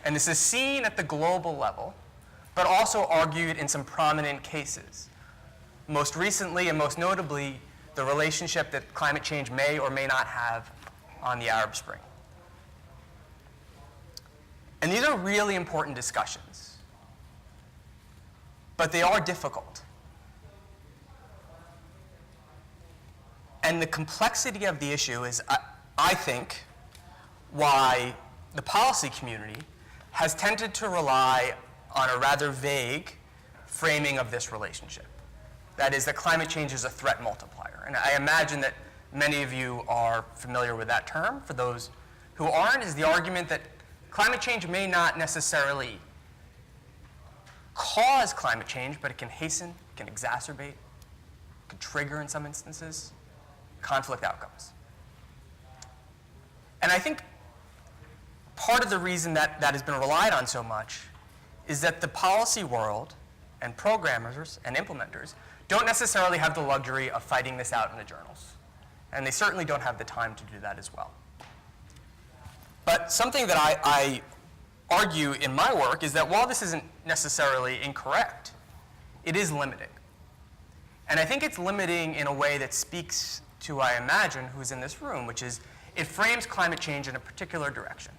And this is seen at the global level, but also argued in some prominent cases. Most recently and most notably, the relationship that climate change may or may not have on the Arab Spring. And these are really important discussions, but they are difficult. And the complexity of the issue is, I think, why the policy community has tended to rely on a rather vague framing of this relationship. That is, that climate change is a threat multiplier. And I imagine that many of you are familiar with that term. For those who aren't, is the argument that climate change may not necessarily cause climate change, but it can hasten, can exacerbate, can trigger in some instances conflict outcomes. And I think part of the reason that that has been relied on so much is that the policy world and programmers and implementers don't necessarily have the luxury of fighting this out in the journals. And they certainly don't have the time to do that as well. But something that I argue in my work is that while this isn't necessarily incorrect, it is limiting. And I think it's limiting in a way that speaks to, I imagine, who's in this room, which is it frames climate change in a particular direction.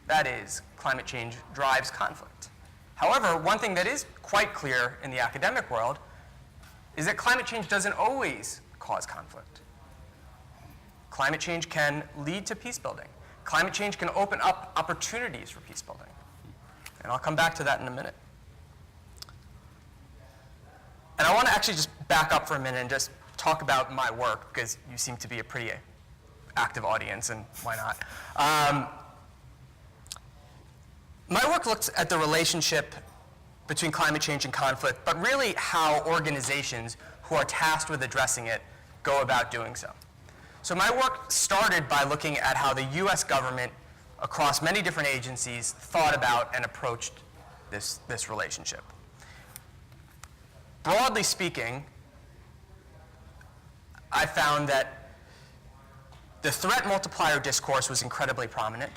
That is, climate change drives conflict. However, one thing that is quite clear in the academic world is that climate change doesn't always cause conflict. Climate change can lead to peace building. Climate change can open up opportunities for peace building. And I'll come back to that in a minute. And I want to actually just back up for a minute and just talk about my work, because you seem to be a pretty active audience, and why not? My work looks at the relationship between climate change and conflict, but really how organizations who are tasked with addressing it go about doing so. So my work started by looking at how the US government, across many different agencies, thought about and approached this relationship. Broadly speaking, I found that the threat multiplier discourse was incredibly prominent.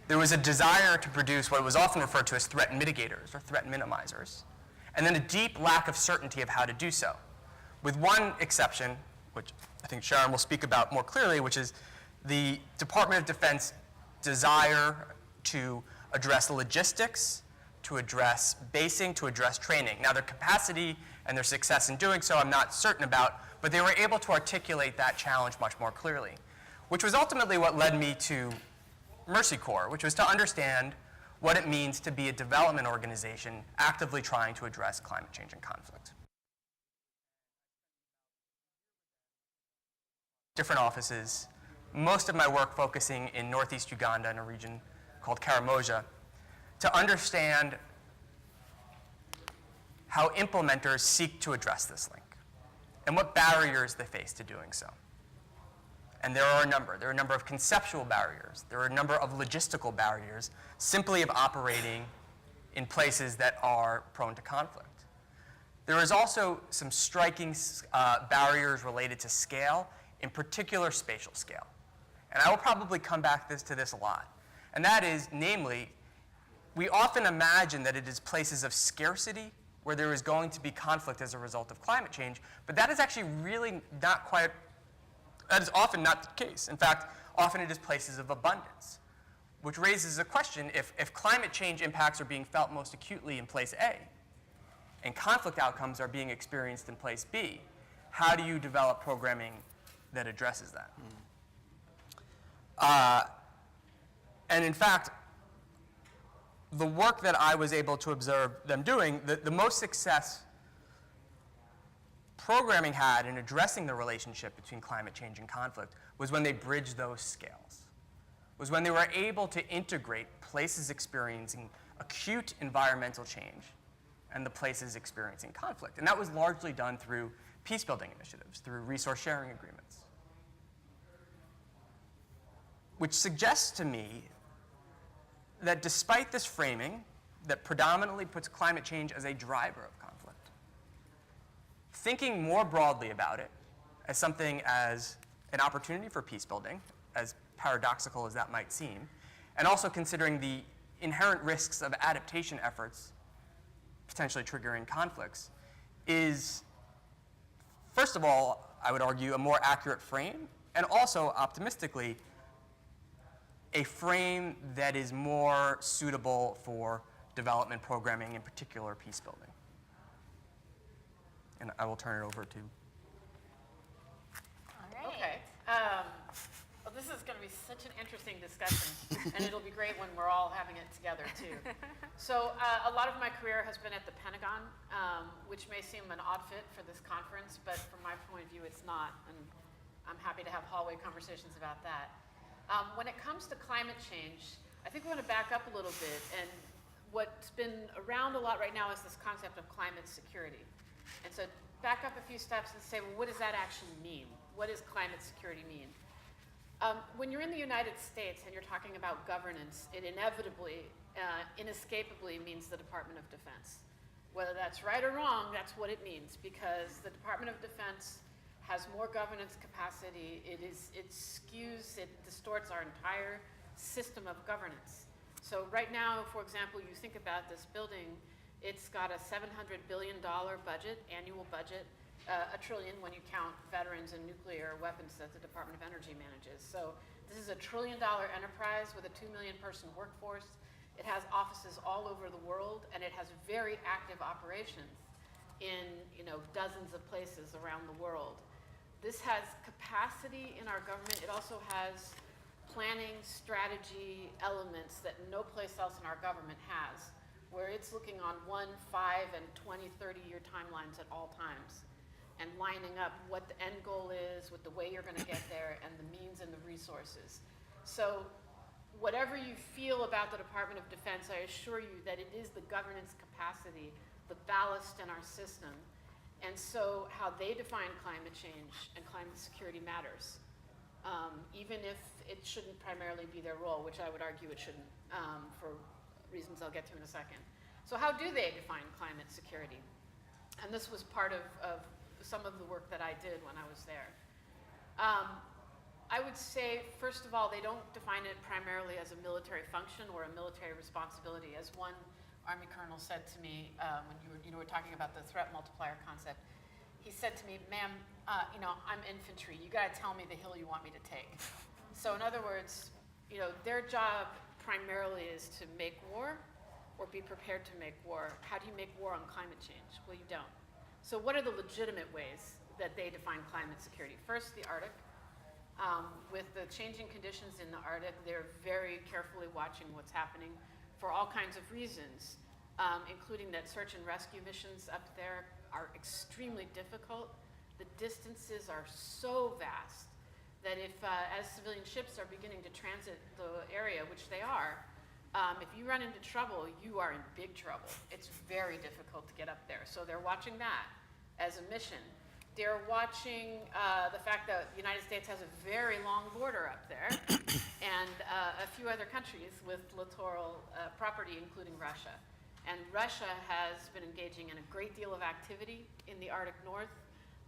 There was a desire to produce what was often referred to as threat mitigators or threat minimizers, and then a deep lack of certainty of how to do so, with one exception, which I think Sharon will speak about more clearly, which is the Department of Defense desire to address logistics, to address basing, to address training. Now, their capacity and their success in doing so I'm not certain about, but they were able to articulate that challenge much more clearly, which was ultimately what led me to Mercy Corps, which was to understand what it means to be a development organization actively trying to address climate change and conflict. Different offices, most of my work focusing in northeast Uganda in a region called Karamoja, to understand how implementers seek to address this link and what barriers they face to doing so. And there are a number. There are a number of conceptual barriers. There are a number of logistical barriers simply of operating in places that are prone to conflict. There is also some striking barriers related to scale, in particular spatial scale. And I will probably come back to this a lot. And that is, namely, we often imagine that it is places of scarcity where there is going to be conflict as a result of climate change, but that is actually really not quite, that is often not the case. In fact, often it is places of abundance, which raises a question, if climate change impacts are being felt most acutely in place A, and conflict outcomes are being experienced in place B, how do you develop programming that addresses that? And in fact, the work that I was able to observe them doing, the most success programming had in addressing the relationship between climate change and conflict was when they bridged those scales, was when they were able to integrate places experiencing acute environmental change and the places experiencing conflict. And that was largely done through peacebuilding initiatives, through resource sharing agreements, which suggests to me that despite this framing that predominantly puts climate change as a driver of conflict, thinking more broadly about it as something as an opportunity for peace building, as paradoxical as that might seem, and also considering the inherent risks of adaptation efforts potentially triggering conflicts is, first of all, I would argue, a more accurate frame, and also, optimistically, a frame that is more suitable for development programming, in particular peace building. And I will turn it over to. All right. Okay. Well, this is going to be such an interesting discussion, and it'll be great when we're all having it together, too. So a lot of my career has been at the Pentagon, which may seem an odd fit for this conference, but from my point of view, it's not, and I'm happy to have hallway conversations about that. When it comes to climate change, I think we want to back up a little bit, and what's been around a lot right now is this concept of climate security. And so back up a few steps and say, well, what does that actually mean? What does climate security mean? When you're in the United States and you're talking about governance, it inevitably, inescapably means the Department of Defense. Whether that's right or wrong, that's what it means, because the Department of Defense has more governance capacity. It skews, it distorts our entire system of governance. So right now, for example, you think about this building, it's got a $700 billion budget, annual budget, $1 trillion when you count veterans and nuclear weapons that the Department of Energy manages. So this is a $1 trillion enterprise with a 2 million person workforce. It has offices all over the world, and it has very active operations in dozens of places around the world. This has capacity in our government. It also has planning, strategy elements that no place else in our government has, where it's looking on 1, 5, and 20, 30-year timelines at all times, and lining up what the end goal is with the way you're going to get there and the means and the resources. So whatever you feel about the Department of Defense, I assure you that it is the governance capacity, the ballast in our system. And so how they define climate change and climate security matters, even if it shouldn't primarily be their role, which I would argue it shouldn't, for reasons I'll get to in a second. So how do they define climate security? And this was part of some of the work that I did when I was there. I would say, first of all, they don't define it primarily as a military function or a military responsibility. As one Army colonel said to me when you were talking about the threat multiplier concept, he said to me, ma'am, I'm infantry. You got to tell me the hill you want me to take. So in other words, their job primarily is to make war or be prepared to make war. How do you make war on climate change? Well, you don't. So what are the legitimate ways that they define climate security? First, the Arctic. With the changing conditions in the Arctic, they're very carefully watching what's happening for all kinds of reasons, including that search and rescue missions up there are extremely difficult. The distances are so vast that if, as civilian ships are beginning to transit the area, which they are, if you run into trouble, you are in big trouble. It's very difficult to get up there. So they're watching that as a mission. They're watching the fact that the United States has a very long border up there and a few other countries with littoral property, including Russia. And Russia has been engaging in a great deal of activity in the Arctic North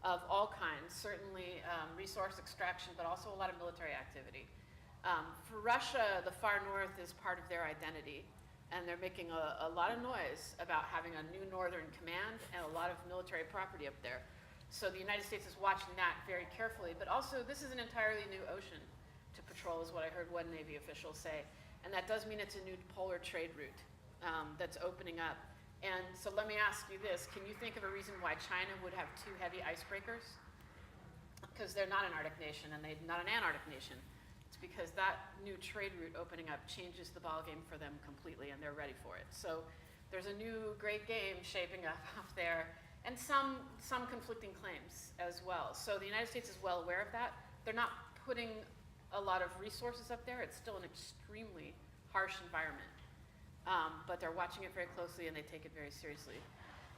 of all kinds, certainly resource extraction, but also a lot of military activity. For Russia, the far north is part of their identity, and they're making a lot of noise about having a new northern command and a lot of military property up there. So the United States is watching that very carefully, but also this is an entirely new ocean to patrol, is what I heard one Navy official say, and that does mean it's a new polar trade route that's opening up. And so let me ask you this, can you think of a reason why China would have 2 heavy icebreakers? Because they're not an Arctic nation and they're not an Antarctic nation. It's because that new trade route opening up changes the ballgame for them completely, and they're ready for it. So there's a new great game shaping up there, and some conflicting claims as well. So the United States is well aware of that. They're not putting a lot of resources up there. It's still an extremely harsh environment, but they're watching it very closely and they take it very seriously.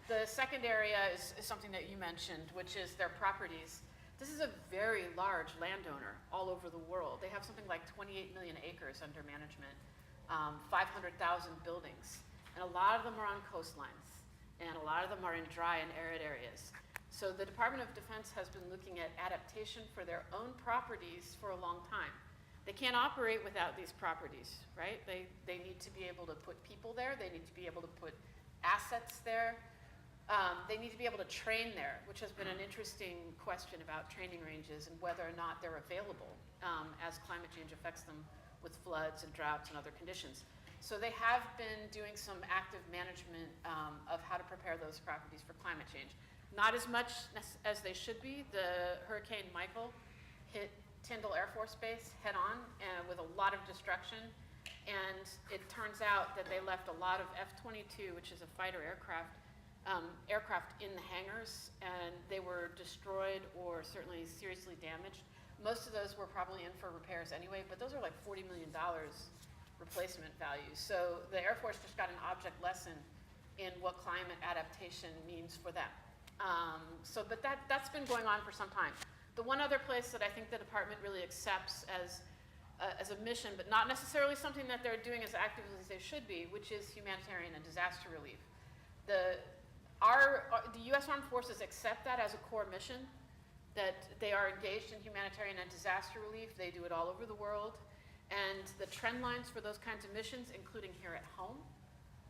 The second area is something that you mentioned, which is their properties. This is a very large landowner all over the world. They have something like 28 million acres under management, 500,000 buildings, and a lot of them are on coastlines, and a lot of them are in dry and arid areas. So the Department of Defense has been looking at adaptation for their own properties for a long time. They can't operate without these properties, right? They need to be able to put people there. They need to be able to put assets there. They need to be able to train there, which has been an interesting question about training ranges and whether or not they're available as climate change affects them with floods and droughts and other conditions. So they have been doing some active management of how to prepare those properties for climate change. Not as much as they should be. The Hurricane Michael hit Tyndall Air Force Base head on with a lot of destruction. And it turns out that they left a lot of F-22, which is a fighter aircraft in the hangars, and they were destroyed or certainly seriously damaged. Most of those were probably in for repairs anyway, but those are like $40 million replacement values. So the Air Force just got an object lesson in what climate adaptation means for them. But that's been going on for some time. The one other place that I think the department really accepts as a mission, but not necessarily something that they're doing as actively as they should be, which is humanitarian and disaster relief. The U.S. Armed Forces accept that as a core mission, that they are engaged in humanitarian and disaster relief. They do it all over the world. And the trend lines for those kinds of missions, including here at home,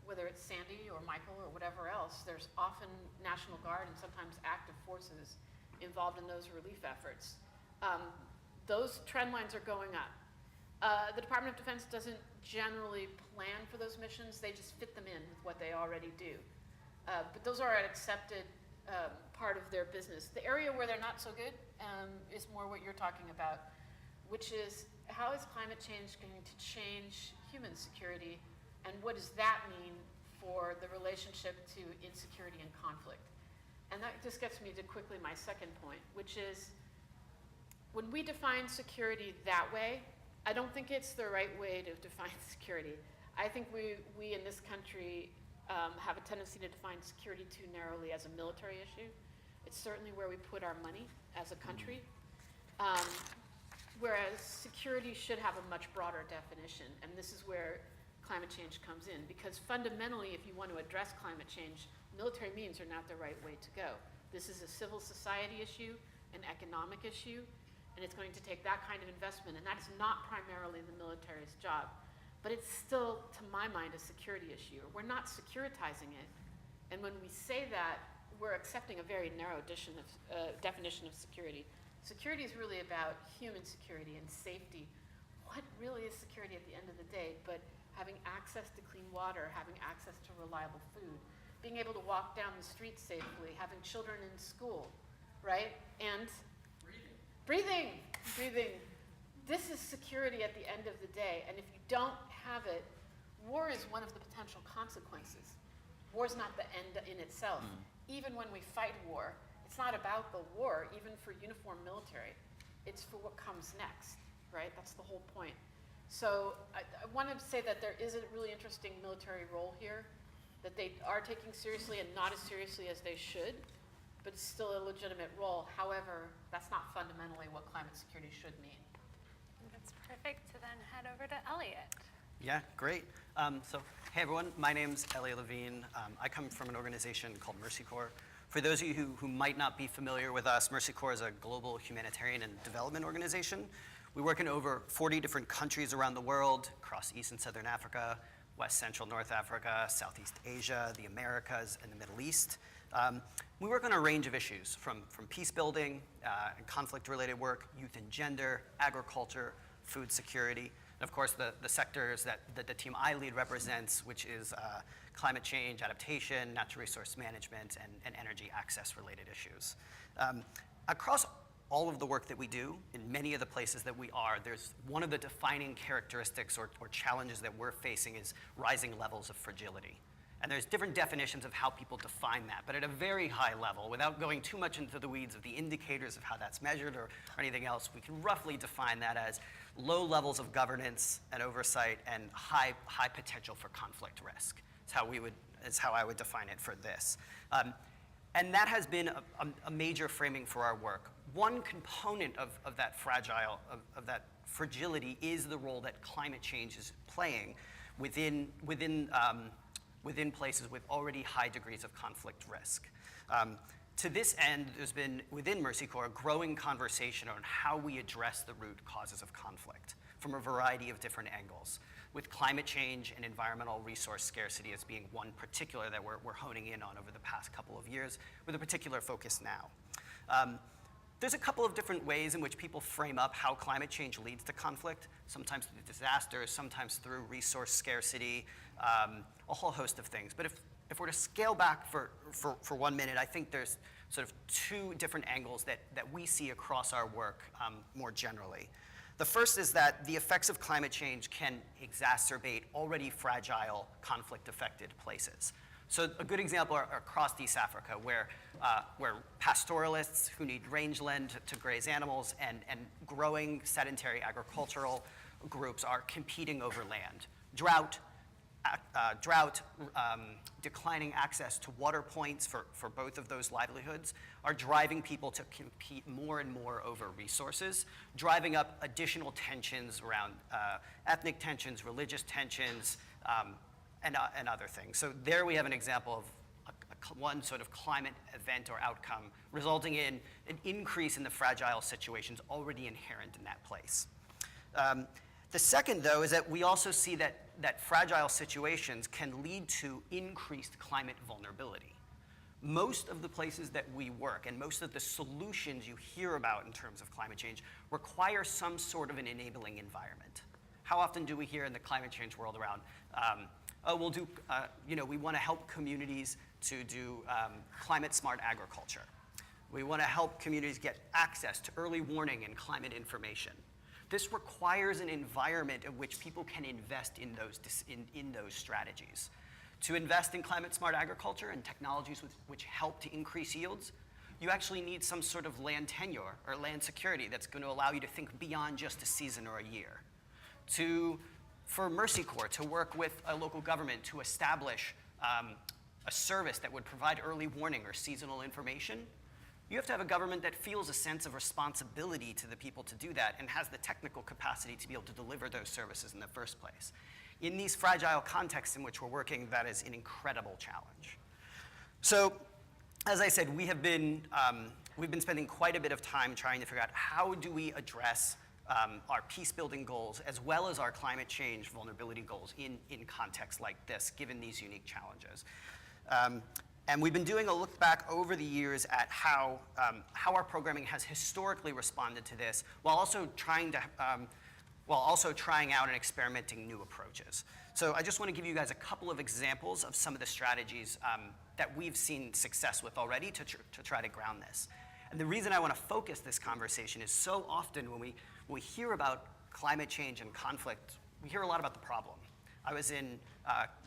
whether it's Sandy or Michael or whatever else, there's often National Guard and sometimes active forces involved in those relief efforts. Those trend lines are going up. The Department of Defense doesn't generally plan for those missions. They just fit them in with what they already do. But those are an accepted part of their business. The area where they're not so good is more what you're talking about, which is how is climate change going to change human security, and what does that mean for the relationship to insecurity and conflict? And that just gets me to quickly my second point, which is when we define security that way, I don't think it's the right way to define security. I think we in this country have a tendency to define security too narrowly as a military issue. It's certainly where we put our money as a country. Whereas security should have a much broader definition, and this is where climate change comes in, because fundamentally, if you want to address climate change, military means are not the right way to go. This is a civil society issue, an economic issue, and it's going to take that kind of investment, and that is not primarily the military's job. But it's still, to my mind, a security issue. We're not securitizing it, and when we say that, we're accepting a very narrow definition of security. Security is really about human security and safety. What really is security at the end of the day but having access to clean water, having access to reliable food, being able to walk down the street safely, having children in school, right? And breathing. This is security at the end of the day, and if you don't have it, war is one of the potential consequences. War is not the end in itself. Even when we fight war, it's not about the war, even for uniformed military. It's for what comes next, right? That's the whole point. So I want to say that there is a really interesting military role here that they are taking seriously and not as seriously as they should, but it's still a legitimate role. However, that's not fundamentally what climate security should mean. That's perfect to then head over to Elliot. Yeah, great. So, hey everyone, my name's Ellie Levine. I come from an organization called Mercy Corps. For those of you who might not be familiar with us, Mercy Corps is a global humanitarian and development organization. We work in over 40 different countries around the world, across East and Southern Africa, West Central North Africa, Southeast Asia, the Americas, and the Middle East. We work on a range of issues, from peacebuilding and conflict-related work, youth and gender, agriculture, food security, and of course the sectors that the team I lead represents, which is climate change, adaptation, natural resource management, and energy access-related issues. Across all of the work that we do, in many of the places that we are, there's one of the defining characteristics or challenges that we're facing is rising levels of fragility. And there's different definitions of how people define that, but at a very high level, without going too much into the weeds of the indicators of how that's measured or anything else, we can roughly define that as low levels of governance and oversight and high potential for conflict risk. It's how I would define it for this. And that has been a major framing for our work. One component of that fragility is the role that climate change is playing within places with already high degrees of conflict risk. To this end, there's been, within Mercy Corps, a growing conversation on how we address the root causes of conflict. from a variety of different angles, with climate change and environmental resource scarcity as being one particular that we're honing in on over the past couple of years, with a particular focus now. There's a couple of different ways in which people frame up how climate change leads to conflict, sometimes through disasters, sometimes through resource scarcity, a whole host of things. But if we're to scale back for 1 minute, I think there's sort of two different angles that we see across our work more generally. The first is that the effects of climate change can exacerbate already fragile, conflict-affected places. So a good example are across East Africa, where pastoralists who need rangeland to graze animals and growing sedentary agricultural groups are competing over land. Drought, declining access to water points for both of those livelihoods are driving people to compete more and more over resources, driving up additional tensions around ethnic tensions, religious tensions, and other things. So there we have an example of one sort of climate event or outcome resulting in an increase in the fragile situations already inherent in that place. The second, though, is that we also see that fragile situations can lead to increased climate vulnerability. Most of the places that we work and most of the solutions you hear about in terms of climate change require some sort of an enabling environment. How often do we hear in the climate change world around, we want to help communities to do climate smart agriculture. We want to help communities get access to early warning and climate information. This requires an environment in which people can invest in those strategies. To invest in climate smart agriculture and technologies which help to increase yields, you actually need some sort of land tenure or land security that's going to allow you to think beyond just a season or a year. For Mercy Corps to work with a local government to establish a service that would provide early warning or seasonal information, you have to have a government that feels a sense of responsibility to the people to do that and has the technical capacity to be able to deliver those services in the first place. In these fragile contexts in which we're working, that is an incredible challenge. So, as I said, we've been spending quite a bit of time trying to figure out how do we address our peace-building goals as well as our climate change vulnerability goals in contexts like this, given these unique challenges. And we've been doing a look back over the years at how our programming has historically responded to this, while also trying out and experimenting new approaches. So I just want to give you guys a couple of examples of some of the strategies that we've seen success with already to try to ground this. And the reason I want to focus this conversation is so often when we hear about climate change and conflict, we hear a lot about the problem. I was in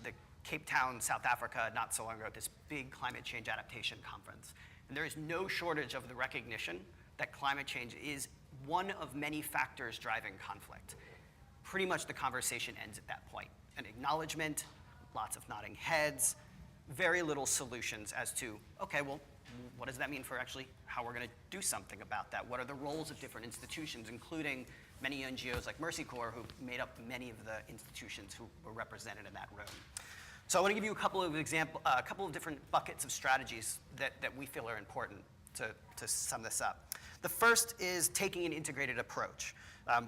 the Cape Town, South Africa, not so long ago, at this big climate change adaptation conference. And there is no shortage of the recognition that climate change is one of many factors driving conflict. Pretty much the conversation ends at that point. An acknowledgement, lots of nodding heads, very little solutions as to, okay, well, what does that mean for actually how we're going to do something about that? What are the roles of different institutions, including many NGOs like Mercy Corps, who made up many of the institutions who were represented in that room. So I want to give you a couple of different buckets of strategies that we feel are important to sum this up. The first is taking an integrated approach.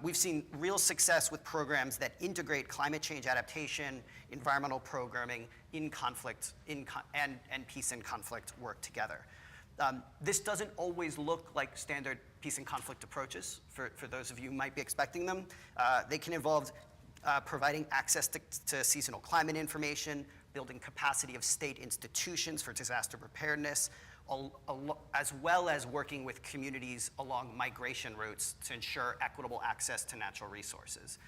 We've seen real success with programs that integrate climate change adaptation, environmental programming in conflict, and peace and conflict work together. This doesn't always look like standard peace and conflict approaches, for those of you who might be expecting them. They can involve providing access to seasonal climate information, building capacity of state institutions for disaster preparedness, as well as working with communities along migration routes to ensure equitable access to natural resources.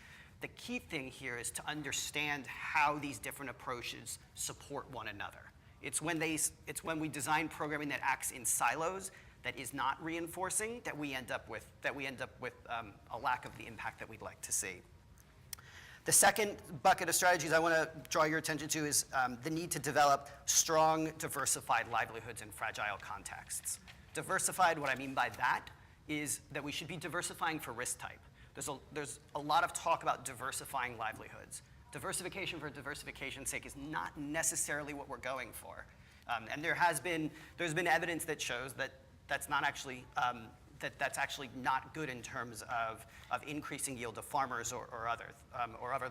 The key thing here is to understand how these different approaches support one another. It's when we design programming that acts in silos, that is not reinforcing, that we end up with a lack of the impact that we'd like to see. The second bucket of strategies I want to draw your attention to is the need to develop strong, diversified livelihoods in fragile contexts. Diversified, what I mean by that is that we should be diversifying for risk type. There's a lot of talk about diversifying livelihoods. Diversification for diversification's sake is not necessarily what we're going for. And there's been evidence that shows that that's not actually that's actually not good in terms of increasing yield of farmers or other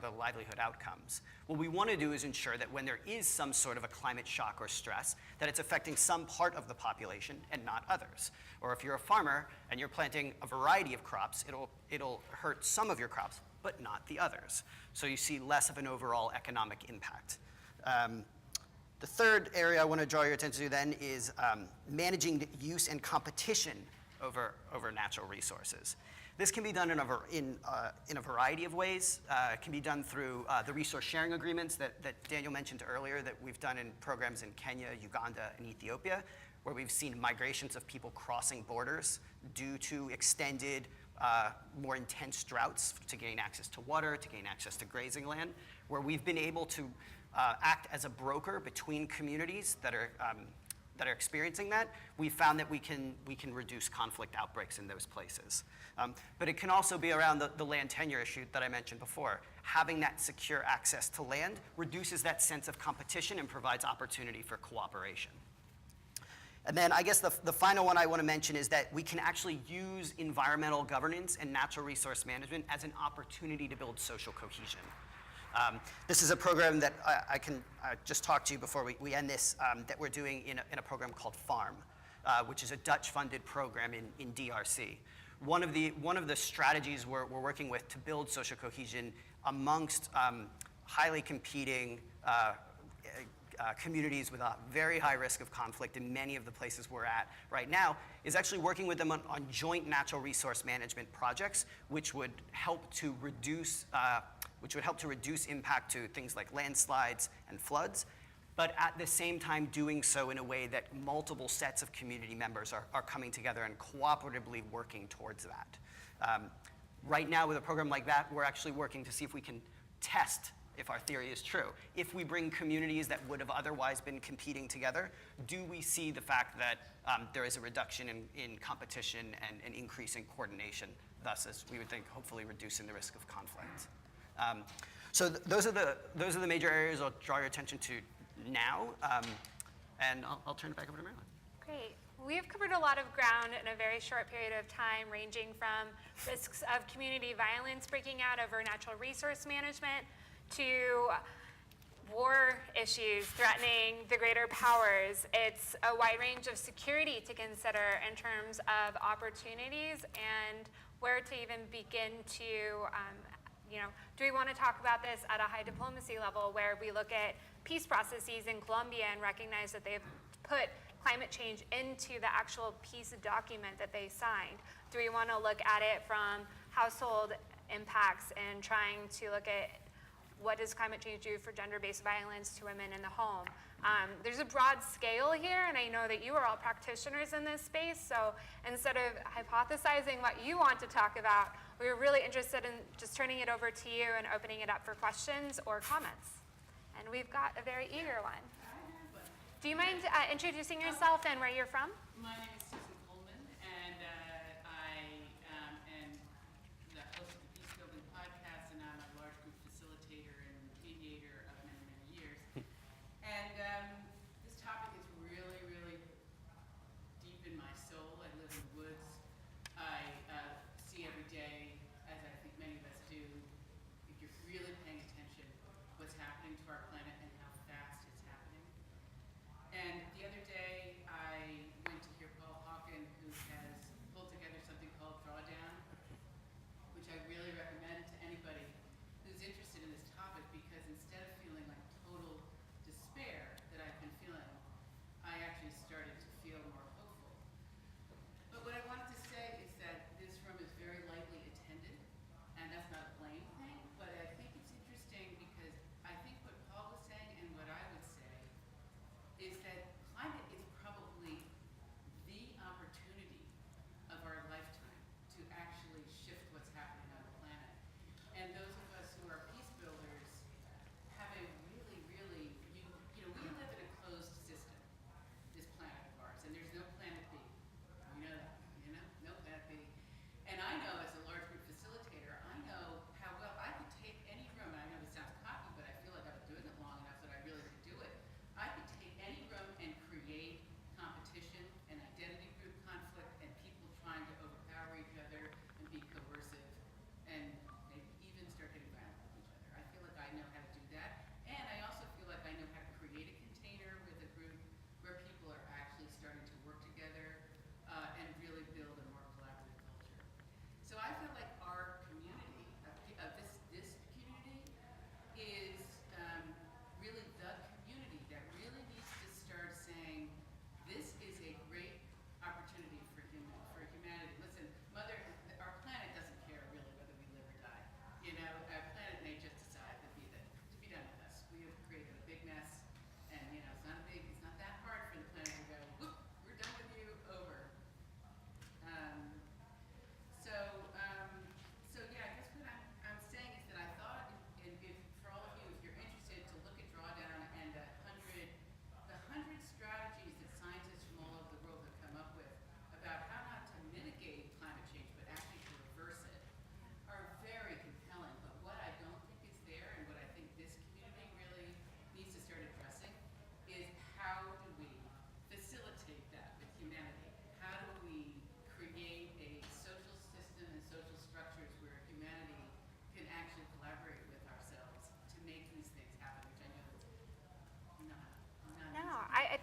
the livelihood outcomes. What we want to do is ensure that when there is some sort of a climate shock or stress, that it's affecting some part of the population and not others. Or if you're a farmer and you're planting a variety of crops, it'll hurt some of your crops, but not the others. So you see less of an overall economic impact. The third area I want to draw your attention to then is managing the use and competition over natural resources. This can be done in a variety of ways. It can be done through the resource sharing agreements that Daniel mentioned earlier that we've done in programs in Kenya, Uganda, and Ethiopia, where we've seen migrations of people crossing borders due to extended, more intense droughts to gain access to water, to gain access to grazing land, where we've been able to act as a broker between communities that are experiencing that. We found that we can reduce conflict outbreaks in those places. But it can also be around the land tenure issue that I mentioned before. Having that secure access to land reduces that sense of competition and provides opportunity for cooperation. And then I guess the final one I want to mention is that we can actually use environmental governance and natural resource management as an opportunity to build social cohesion. This is a program that I can just talk to you before we end this, that we're doing in a program called FARM, which is a Dutch-funded program in DRC. One of the strategies we're working with to build social cohesion amongst highly competing communities with a very high risk of conflict in many of the places we're at right now is actually working with them on joint natural resource management projects, which would help to reduce impact to things like landslides and floods, but at the same time doing so in a way that multiple sets of community members are coming together and cooperatively working towards that. Right now with a program like that, we're actually working to see if we can test if our theory is true. If we bring communities that would have otherwise been competing together, do we see the fact that there is a reduction in competition and an increase in coordination, thus, as we would think, hopefully reducing the risk of conflict? So those are the major areas I'll draw your attention to now, and I'll turn it back over to Marilyn. Great. We've covered a lot of ground in a very short period of time, ranging from risks of community violence breaking out over natural resource management to war issues threatening the greater powers. It's a wide range of security to consider in terms of opportunities and where to even begin to do we want to talk about this at a high diplomacy level where we look at peace processes in Colombia and recognize that they've put climate change into the actual peace document that they signed? Do we want to look at it from household impacts and trying to look at what does climate change do for gender-based violence to women in the home? There's a broad scale here, and I know that you are all practitioners in this space, so instead of hypothesizing what you want to talk about, we're really interested in just turning it over to you and opening it up for questions or comments. And we've got a very eager one. Do you mind introducing yourself and where you're from? My name is Susan Coleman, and I am the host of the Peacebuilding podcast, and I'm a large group facilitator and mediator of many, many years. And this topic is really, really deep in my soul. I live in the woods. I see every day, as I think many of us do, if you're really paying attention, what's happening to our planet and how fast it's happening. And the other day, I went to hear Paul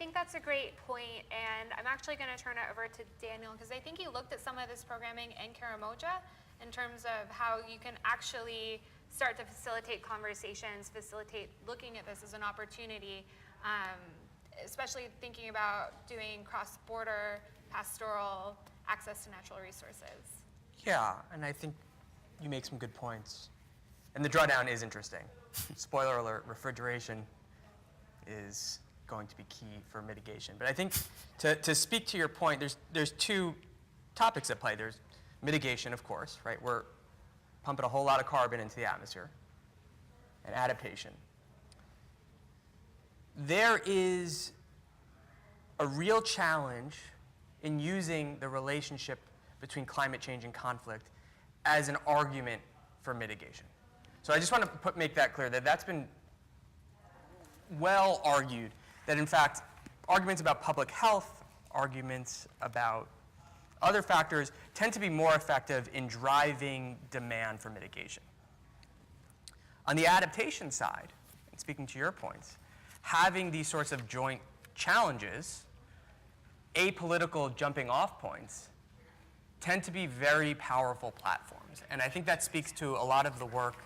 think that's a great point, and I'm actually going to turn it over to Daniel, because I think he looked at some of this programming in Karamoja in terms of how you can actually start to facilitate conversations, facilitate looking at this as an opportunity, especially thinking about doing cross-border pastoral access to natural resources. Yeah, and I think you make some good points. And the drawdown is interesting. Spoiler alert, refrigeration is going to be key for mitigation. But I think to speak to your point, there's two topics at play. There's mitigation, of course, right? We're pumping a whole lot of carbon into the atmosphere, and adaptation. There is a real challenge in using the relationship between climate change and conflict as an argument for mitigation. So I just want to make that clear, that that's been well argued, that in fact, arguments about public health, arguments about other factors tend to be more effective in driving demand for mitigation. On the adaptation side, and speaking to your points, having these sorts of joint challenges, apolitical jumping off points, tend to be very powerful platforms. And I think that speaks to a lot of the work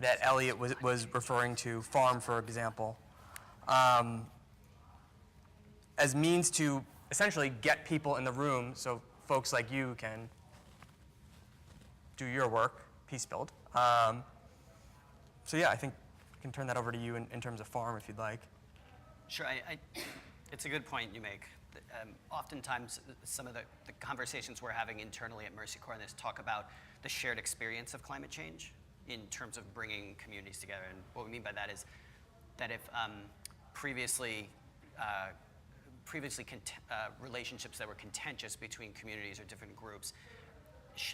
that Elliot was referring to, FARM, for example, as means to essentially get people in the room so folks like you can do your work, Peacebuild. So yeah, I think I can turn that over to you in terms of FARM if you'd like. Sure, it's a good point you make. Oftentimes, some of the conversations we're having internally at Mercy Corps on this talk about the shared experience of climate change in terms of bringing communities together. And what we mean by that is that if previously relationships that were contentious between communities or different groups,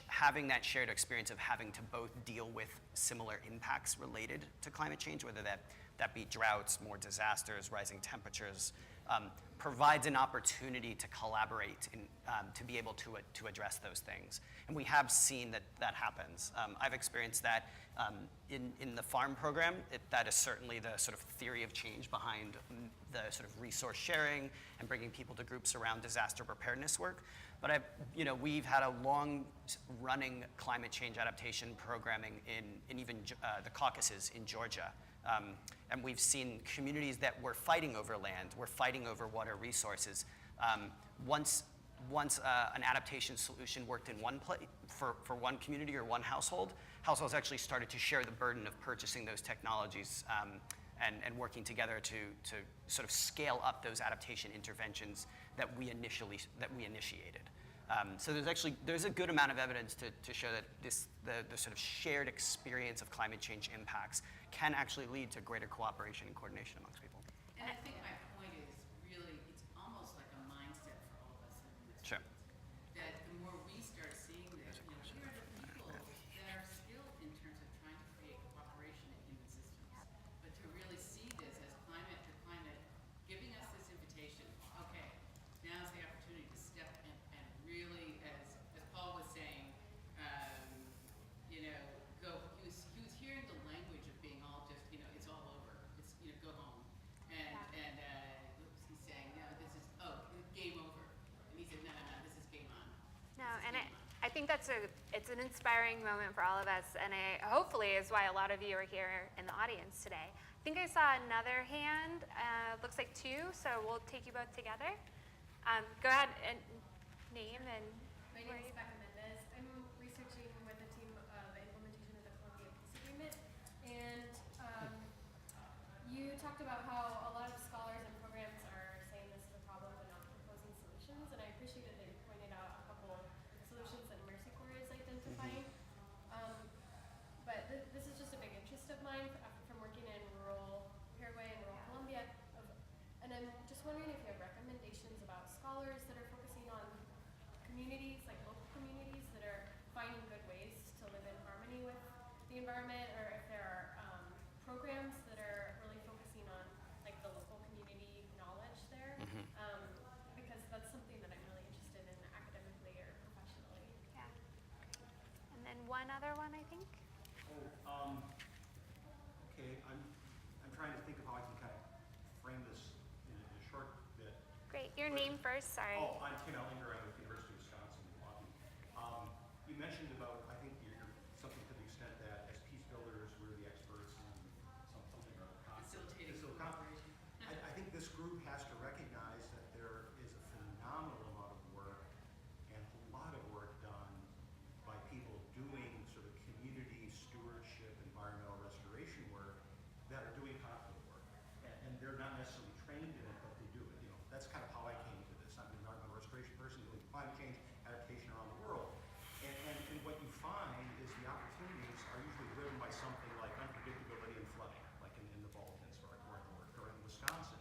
having that shared experience of having to both deal with similar impacts related to climate change, whether that be droughts, more disasters, rising temperatures, provides an opportunity to collaborate and to be able to address those things. And we have seen that happens. I've experienced that in the FARM program. That is certainly the sort of theory of change behind the sort of resource sharing and bringing people to groups around disaster preparedness work. But we've had a long-running climate change adaptation programming in even the Caucasus in Georgia. And we've seen communities that were fighting over land, were fighting over water resources. Once an adaptation solution worked in one place for one community or one household, households actually started to share the burden of purchasing those technologies and working together to sort of scale up those adaptation interventions that we initiated. So there's a good amount of evidence to show that the sort of shared experience of climate change impacts can actually lead to greater cooperation and coordination amongst people. And I think my point is really, it's almost like a mindset for all of us in this Sure. room, that the more we start seeing this, we are the people that are skilled in terms of trying to create cooperation in human systems. But to really see this as the climate giving us this invitation, okay, now's the opportunity to step in and really, as Paul was saying, he was hearing the language of being all just, it's all over. It's, go home. And what was he saying? No, this is, game over. And he said, no, this is game on. No, and I think it's an inspiring moment for all of us, and hopefully is why a lot of you are here in the audience today. I think I saw another hand, looks like two, so we'll take you both together. Go ahead and name and My name is Becca Mendez. I'm researching with the team the implementation of the Columbia Peace Agreement, and you talked about how a lot of scholars and programs are saying this is a problem but not proposing solutions, and I appreciated that you pointed out a couple solutions that Mercy Corps is identifying. But this is just a big interest of mine from working in rural Paraguay and rural Colombia, and I'm just wondering if you have recommendations about scholars that are focusing on communities, like local communities, that are finding good ways to live in harmony with the environment, or if there are programs that are really focusing on like the local community knowledge there, because that's something that I'm really interested in academically or professionally. yeah. And then one other one, I think. Okay, I'm trying to think of how I can kind of frame this in a short bit. Your name first, sorry. Oh, I'm Tim Ellinger. I'm with the University of Wisconsin, Milwaukee. You mentioned about, I think you're something to the extent that as peace builders, we're the experts in something or other. Facilitating cooperation. I think this group has to recognize that there is a phenomenal amount of work and a lot of work done by people doing sort of community stewardship, environmental restoration work that are doing conflict work. And they're not necessarily trained in it, but they do it. You know, that's kind of how I came to this. I'm an environmental restoration person doing climate change adaptation around the world. And what you find is the opportunities are usually driven by something like unpredictability and flooding, like in the Balkans or in Wisconsin.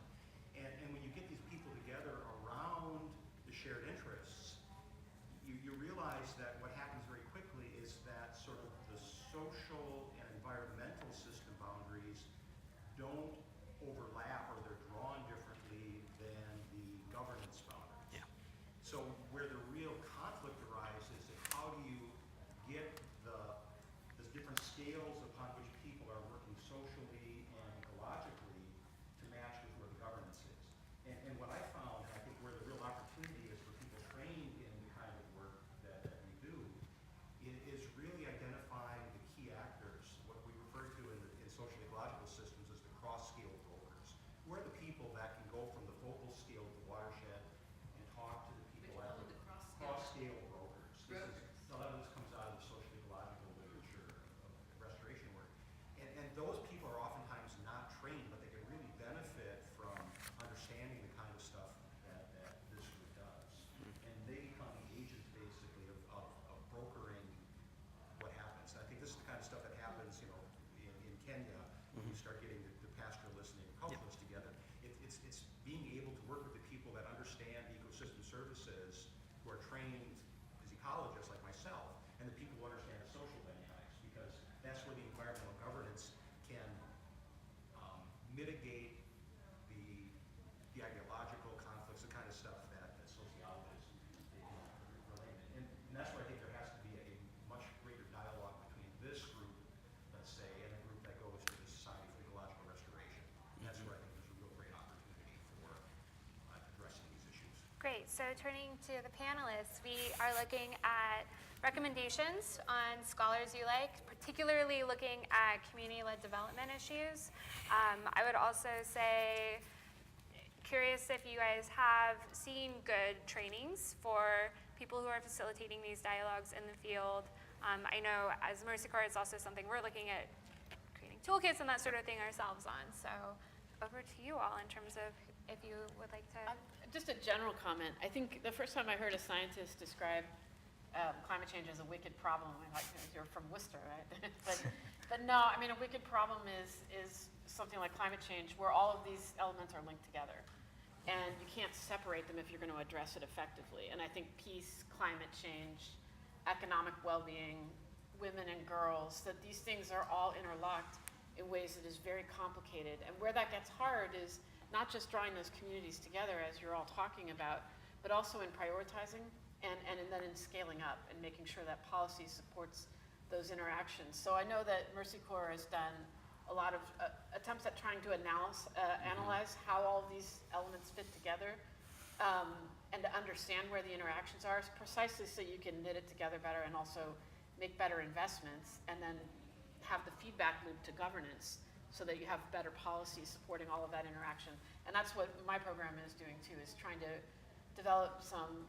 And when you get these people together around the shared interests, you realize that what happens very quickly is that sort of the social and environmental system boundaries don't overlap or they're drawn differently than the governance boundaries. Yeah. So where the real conflict arises is how do you get the different scales upon which people are working socially and ecologically to match with where the governance is. And what I found, I think where the real opportunity is for people trained in the kind of work that we do, is really identifying the key actors, what we refer to in social ecological systems as the cross-scale brokers. Who are the people that can go from the focal scale to the watershed and talk to the people at the cross-scale brokers. A lot of this comes out of the social ecological literature of restoration work. And those people are oftentimes not trained, but they can really benefit from understanding the kind of stuff that this group does. And they become the agents, basically, of brokering what happens. And I think this is the kind of stuff that happens, you know, in Kenya, when you start getting the pastoralists and the agriculturalists together. It's being able to work with the people that understand ecosystem services, who are trained as ecologists like myself, and the people who understand the social dynamics, because that's where the environmental governance can mitigate the ideological conflicts, the kind of stuff that sociologists relate. And that's where I think there has to be a much greater dialogue between this group, let's say, and a group that goes to the Society for Ecological Restoration. And that's where I think there's a real great opportunity for addressing these issues. Great, so turning to the panelists, we are looking at recommendations on scholars you like, particularly looking at community-led development issues. I would also say, curious if you guys have seen good trainings for people who are facilitating these dialogues in the field. I know as Mercy Corps, it's also something we're looking at creating toolkits and that sort of thing ourselves on. So over to you all in terms of if you would like to. Just a general comment. I think the first time I heard a scientist describe climate change as a wicked problem, I'm like, you're from Worcester, right? but no, I mean, a wicked problem is something like climate change, where all of these elements are linked together. And you can't separate them if you're going to address it effectively. And I think peace, climate change, economic well-being, women and girls, that these things are all interlocked in ways that is very complicated. And where that gets hard is not just drawing those communities together, as you're all talking about, but also in prioritizing and then in scaling up and making sure that policy supports those interactions. So I know that Mercy Corps has done a lot of attempts at trying to analyze how all these elements fit together and to understand where the interactions are, precisely so you can knit it together better and also make better investments, and then have the feedback loop to governance so that you have better policies supporting all of that interaction. And that's what my program is doing too, is trying to develop some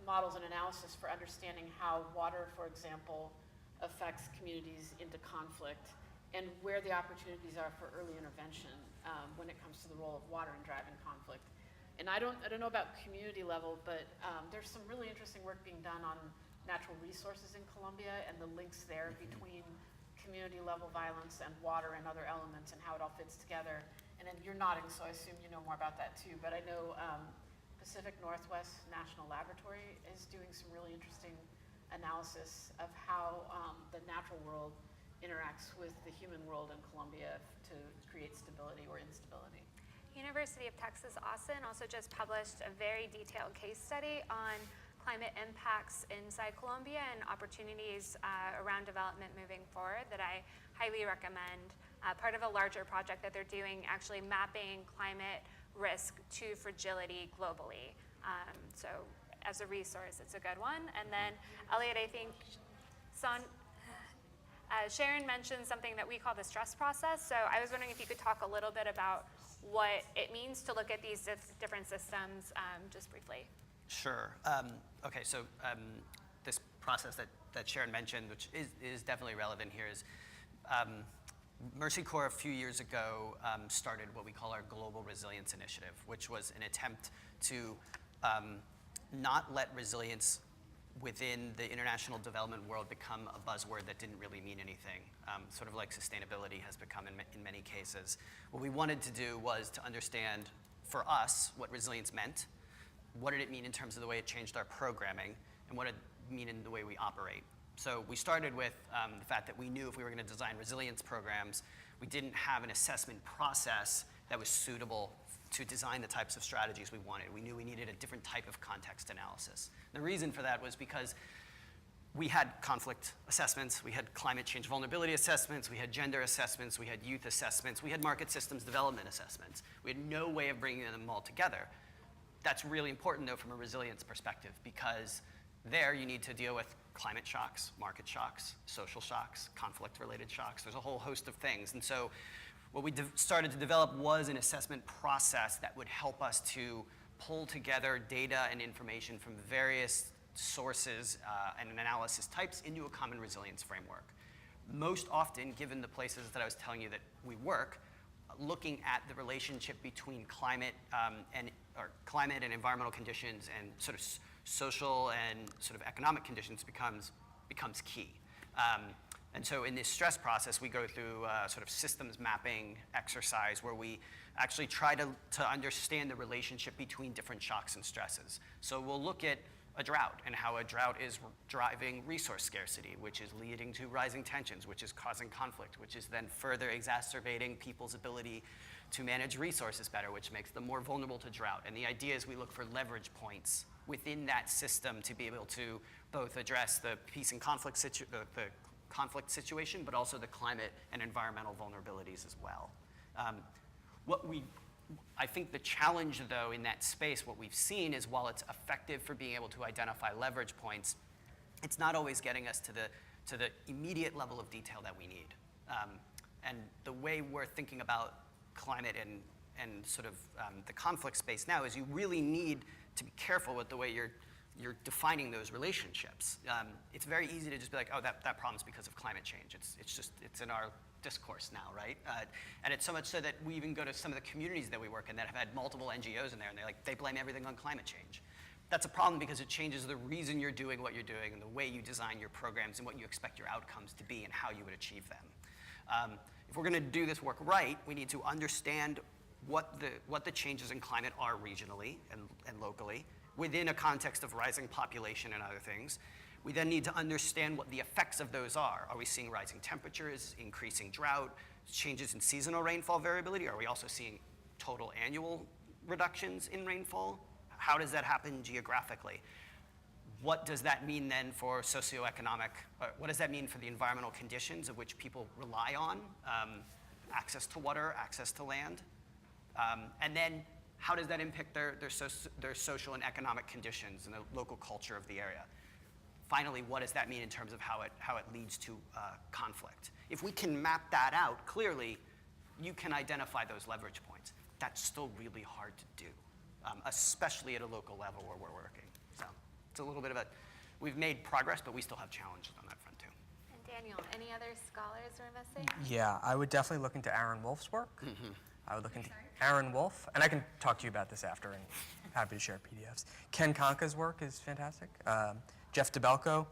models and analysis for understanding how water, for example, affects communities into conflict, and where the opportunities are for early intervention when it comes to the role of water in driving conflict. And I don't know about community level, but there's some really interesting work being done on natural resources in Colombia and the links there between community level violence and water and other elements and how it all fits together. And then you're nodding, so I assume you know more about that too. But I know Pacific Northwest National Laboratory is doing some really interesting analysis of how the natural world interacts with the human world in Colombia to create stability or instability. University of Texas Austin also just published a very detailed case study on climate impacts inside Colombia and opportunities around development moving forward that I highly recommend. Part of a larger project that they're doing, actually mapping climate risk to fragility globally. So as a resource, it's a good one. And then Elliot, I think Sharon mentioned something that we call the stress process. So I was wondering if you could talk a little bit about what it means to look at these different systems, just briefly. Sure. Okay, so this process that Sharon mentioned, which is definitely relevant here, is Mercy Corps a few years ago started what we call our Global Resilience Initiative, which was an attempt to not let resilience within the international development world become a buzzword that didn't really mean anything, sort of like sustainability has become in many cases. What we wanted to do was to understand, for us, what resilience meant, what did it mean in terms of the way it changed our programming, and what did it mean in the way we operate. So we started with the fact that we knew if we were going to design resilience programs, we didn't have an assessment process that was suitable to design the types of strategies we wanted. We knew we needed a different type of context analysis. The reason for that was because we had conflict assessments, we had climate change vulnerability assessments, we had gender assessments, we had youth assessments, we had market systems development assessments. We had no way of bringing them all together. That's really important, though, from a resilience perspective, because there you need to deal with climate shocks, market shocks, social shocks, conflict-related shocks. There's a whole host of things. And so what we started to develop was an assessment process that would help us to pull together data and information from various sources and analysis types into a common resilience framework. Most often, given the places that I was telling you that we work, looking at the relationship between climate and environmental conditions and sort of social and sort of economic conditions becomes key. And so in this stress process, we go through sort of systems mapping exercise where we actually try to understand the relationship between different shocks and stresses. So we'll look at a drought and how a drought is driving resource scarcity, which is leading to rising tensions, which is causing conflict, which is then further exacerbating people's ability to manage resources better, which makes them more vulnerable to drought. And the idea is we look for leverage points within that system to be able to both address the peace and conflict situation, but also the climate and environmental vulnerabilities as well. I think the challenge, though, in that space, what we've seen is while it's effective for being able to identify leverage points, it's not always getting us to the immediate level of detail that we need. And the way we're thinking about climate and sort of the conflict space now is you really need to be careful with the way you're defining those relationships. It's very easy to just be like, oh, that problem's because of climate change. It's in our discourse now, right? And it's so much so that we even go to some of the communities that we work in that have had multiple NGOs in there, and they blame everything on climate change. That's a problem because it changes the reason you're doing what you're doing and the way you design your programs and what you expect your outcomes to be and how you would achieve them. If we're going to do this work right, we need to understand what the changes in climate are regionally and locally within a context of rising population and other things. We then need to understand what the effects of those are. Are we seeing rising temperatures, increasing drought, changes in seasonal rainfall variability? Are we also seeing total annual reductions in rainfall? How does that happen geographically? What does that mean then for socioeconomic, what does that mean for the environmental conditions of which people rely on? Access to water, access to land. And then how does that impact their social and economic conditions and the local culture of the area? Finally, what does that mean in terms of how it leads to conflict? If we can map that out clearly, you can identify those leverage points. That's still really hard to do, especially at a local level where we're working. So it's a little bit of we've made progress, but we still have challenges on that front too. And Daniel, any other scholars we're missing? Yeah, I would definitely look into Aaron Wolf's work. I would look into Aaron Wolf, and I can talk to you about this after, and happy to share PDFs. Ken Konka's work is fantastic. Jeff DeBelco.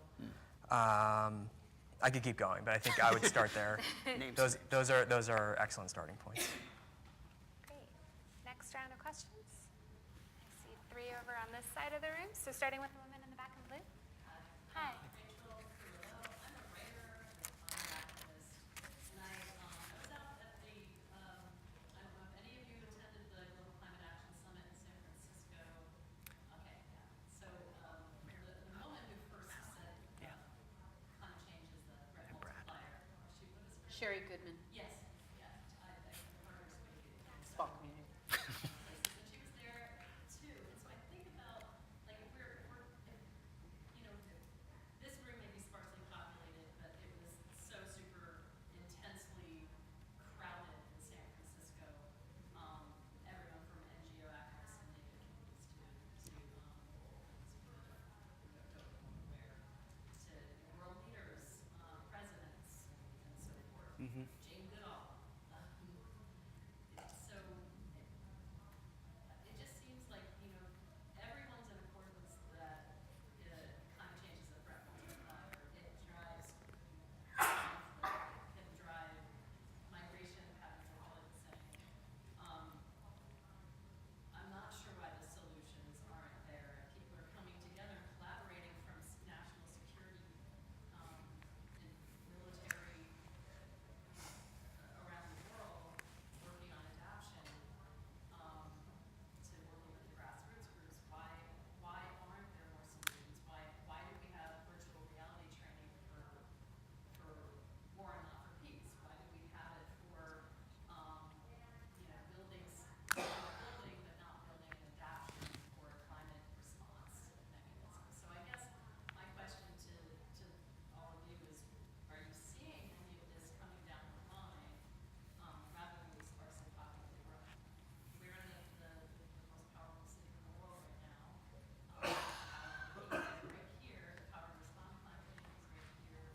I could keep going, but I think I would start there. Those are excellent starting points. Great. Next round of questions. I see 3 over on this side of the room. So starting with the woman in the back in blue. Hi. Sherry Goodman. Yes. Small community. Jane Goodall. So it just seems like, everyone's in accordance that climate change is a threat multiplier. It drives conflict, it can drive migration patterns are all the same. I'm not sure why the solutions aren't there. People are coming together and collaborating from national security and military around the world, working on adaptation, to working with the grassroots groups. Why aren't there more solutions? Why do we have virtual reality training for war and not for peace? Why do we have it for buildings, building but not building an adaptation for a climate response mechanism? So I guess my question to all of you is, are you seeing any of this coming down the line, rather than these sparks and talking to the room? We're in the most powerful city in the world right now. Right here, the power to respond to climate change is right here,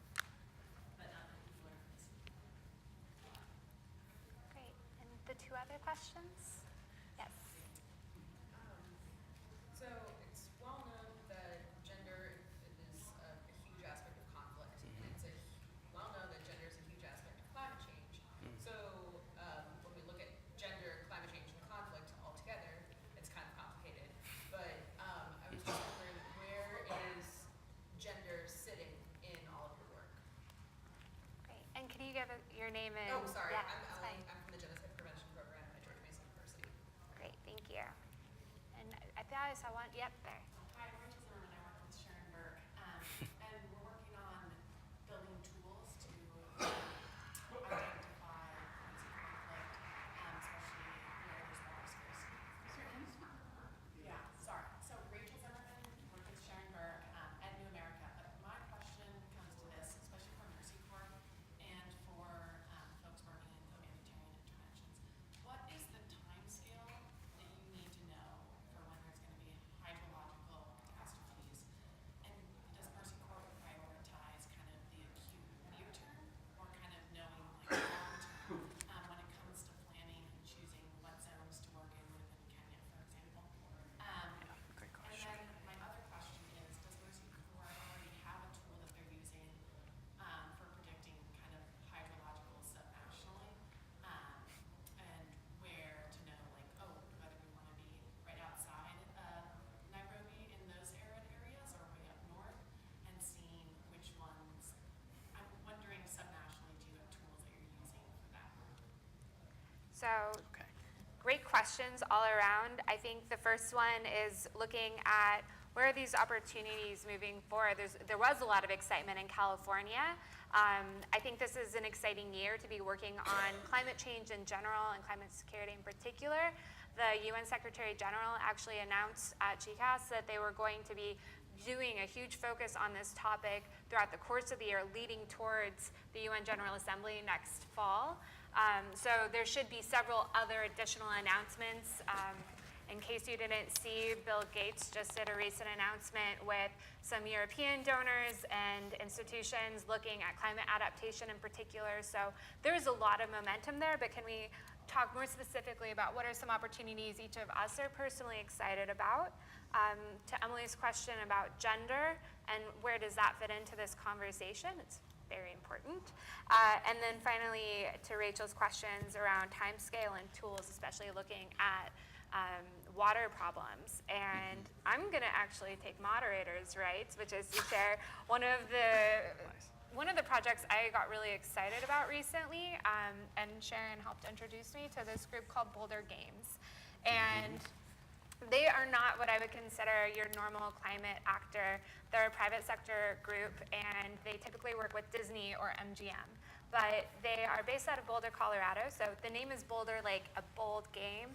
but not the people are listening. Great. And the two other questions? Yes. So it's well known that gender is a huge aspect of conflict. It's well known that gender is a huge aspect of climate change. So when we look at gender, climate change, and conflict all together, it's kind of complicated. But I was just wondering, where is gender sitting in all of your work? Great. And can you give your name and Oh, sorry. Yeah, I'm it's Ellie. fine. I'm from the Genocide Prevention Program at George Mason University. Great. Thank you. And I thought I saw one. Yep, there. Hi, I'm Rachel Zimmerman. I work with Sharon Burke, and we're working on building tools to identify points of conflict, especially where there's water scarcity. Is your name? Yeah, sorry. So Rachel Zimmerman, work with Sharon Burke at New America. But my question comes to this, especially for Mercy Corps and for folks working in humanitarian interventions. What is the time scale that you need to know for when there's going to be hydrological catastrophes? And does Mercy Corps prioritize kind of the acute near term, or kind of knowing like long term when it comes to planning and choosing what zones to work in within Kenya, for example? Great And question. then my other question is, does Mercy Corps already have a tool that they're using for predicting kind of hydrological subnationally, and where to know like, oh, whether we want to be right outside of Nairobi in those arid areas or way up north, and seeing which ones? I'm wondering subnationally, do you have tools that you're using for that? So Okay. great questions all around. I think the first one is looking at where are these opportunities moving forward. There was a lot of excitement in California. I think this is an exciting year to be working on climate change in general and climate security in particular. The UN Secretary General actually announced at GCAS that they were going to be doing a huge focus on this topic throughout the course of the year, leading towards the UN General Assembly next fall. So there should be several other additional announcements. In case you didn't see, Bill Gates just did a recent announcement with some European donors and institutions looking at climate adaptation in particular. So there's a lot of momentum there, but can we talk more specifically about what are some opportunities each of us are personally excited about? To Emily's question about gender and where does that fit into this conversation, it's very important. And then finally, to Rachel's questions around timescale and tools, especially looking at water problems. And I'm going to actually take moderator's rights, which is to share one of the projects I got really excited about recently, and Sharon helped introduce me to this group called Boulder Games. And they are not what I would consider your normal climate actor. They're a private sector group, and they typically work with Disney or MGM. But they are based out of Boulder, Colorado. So the name is Boulder, like a bold game,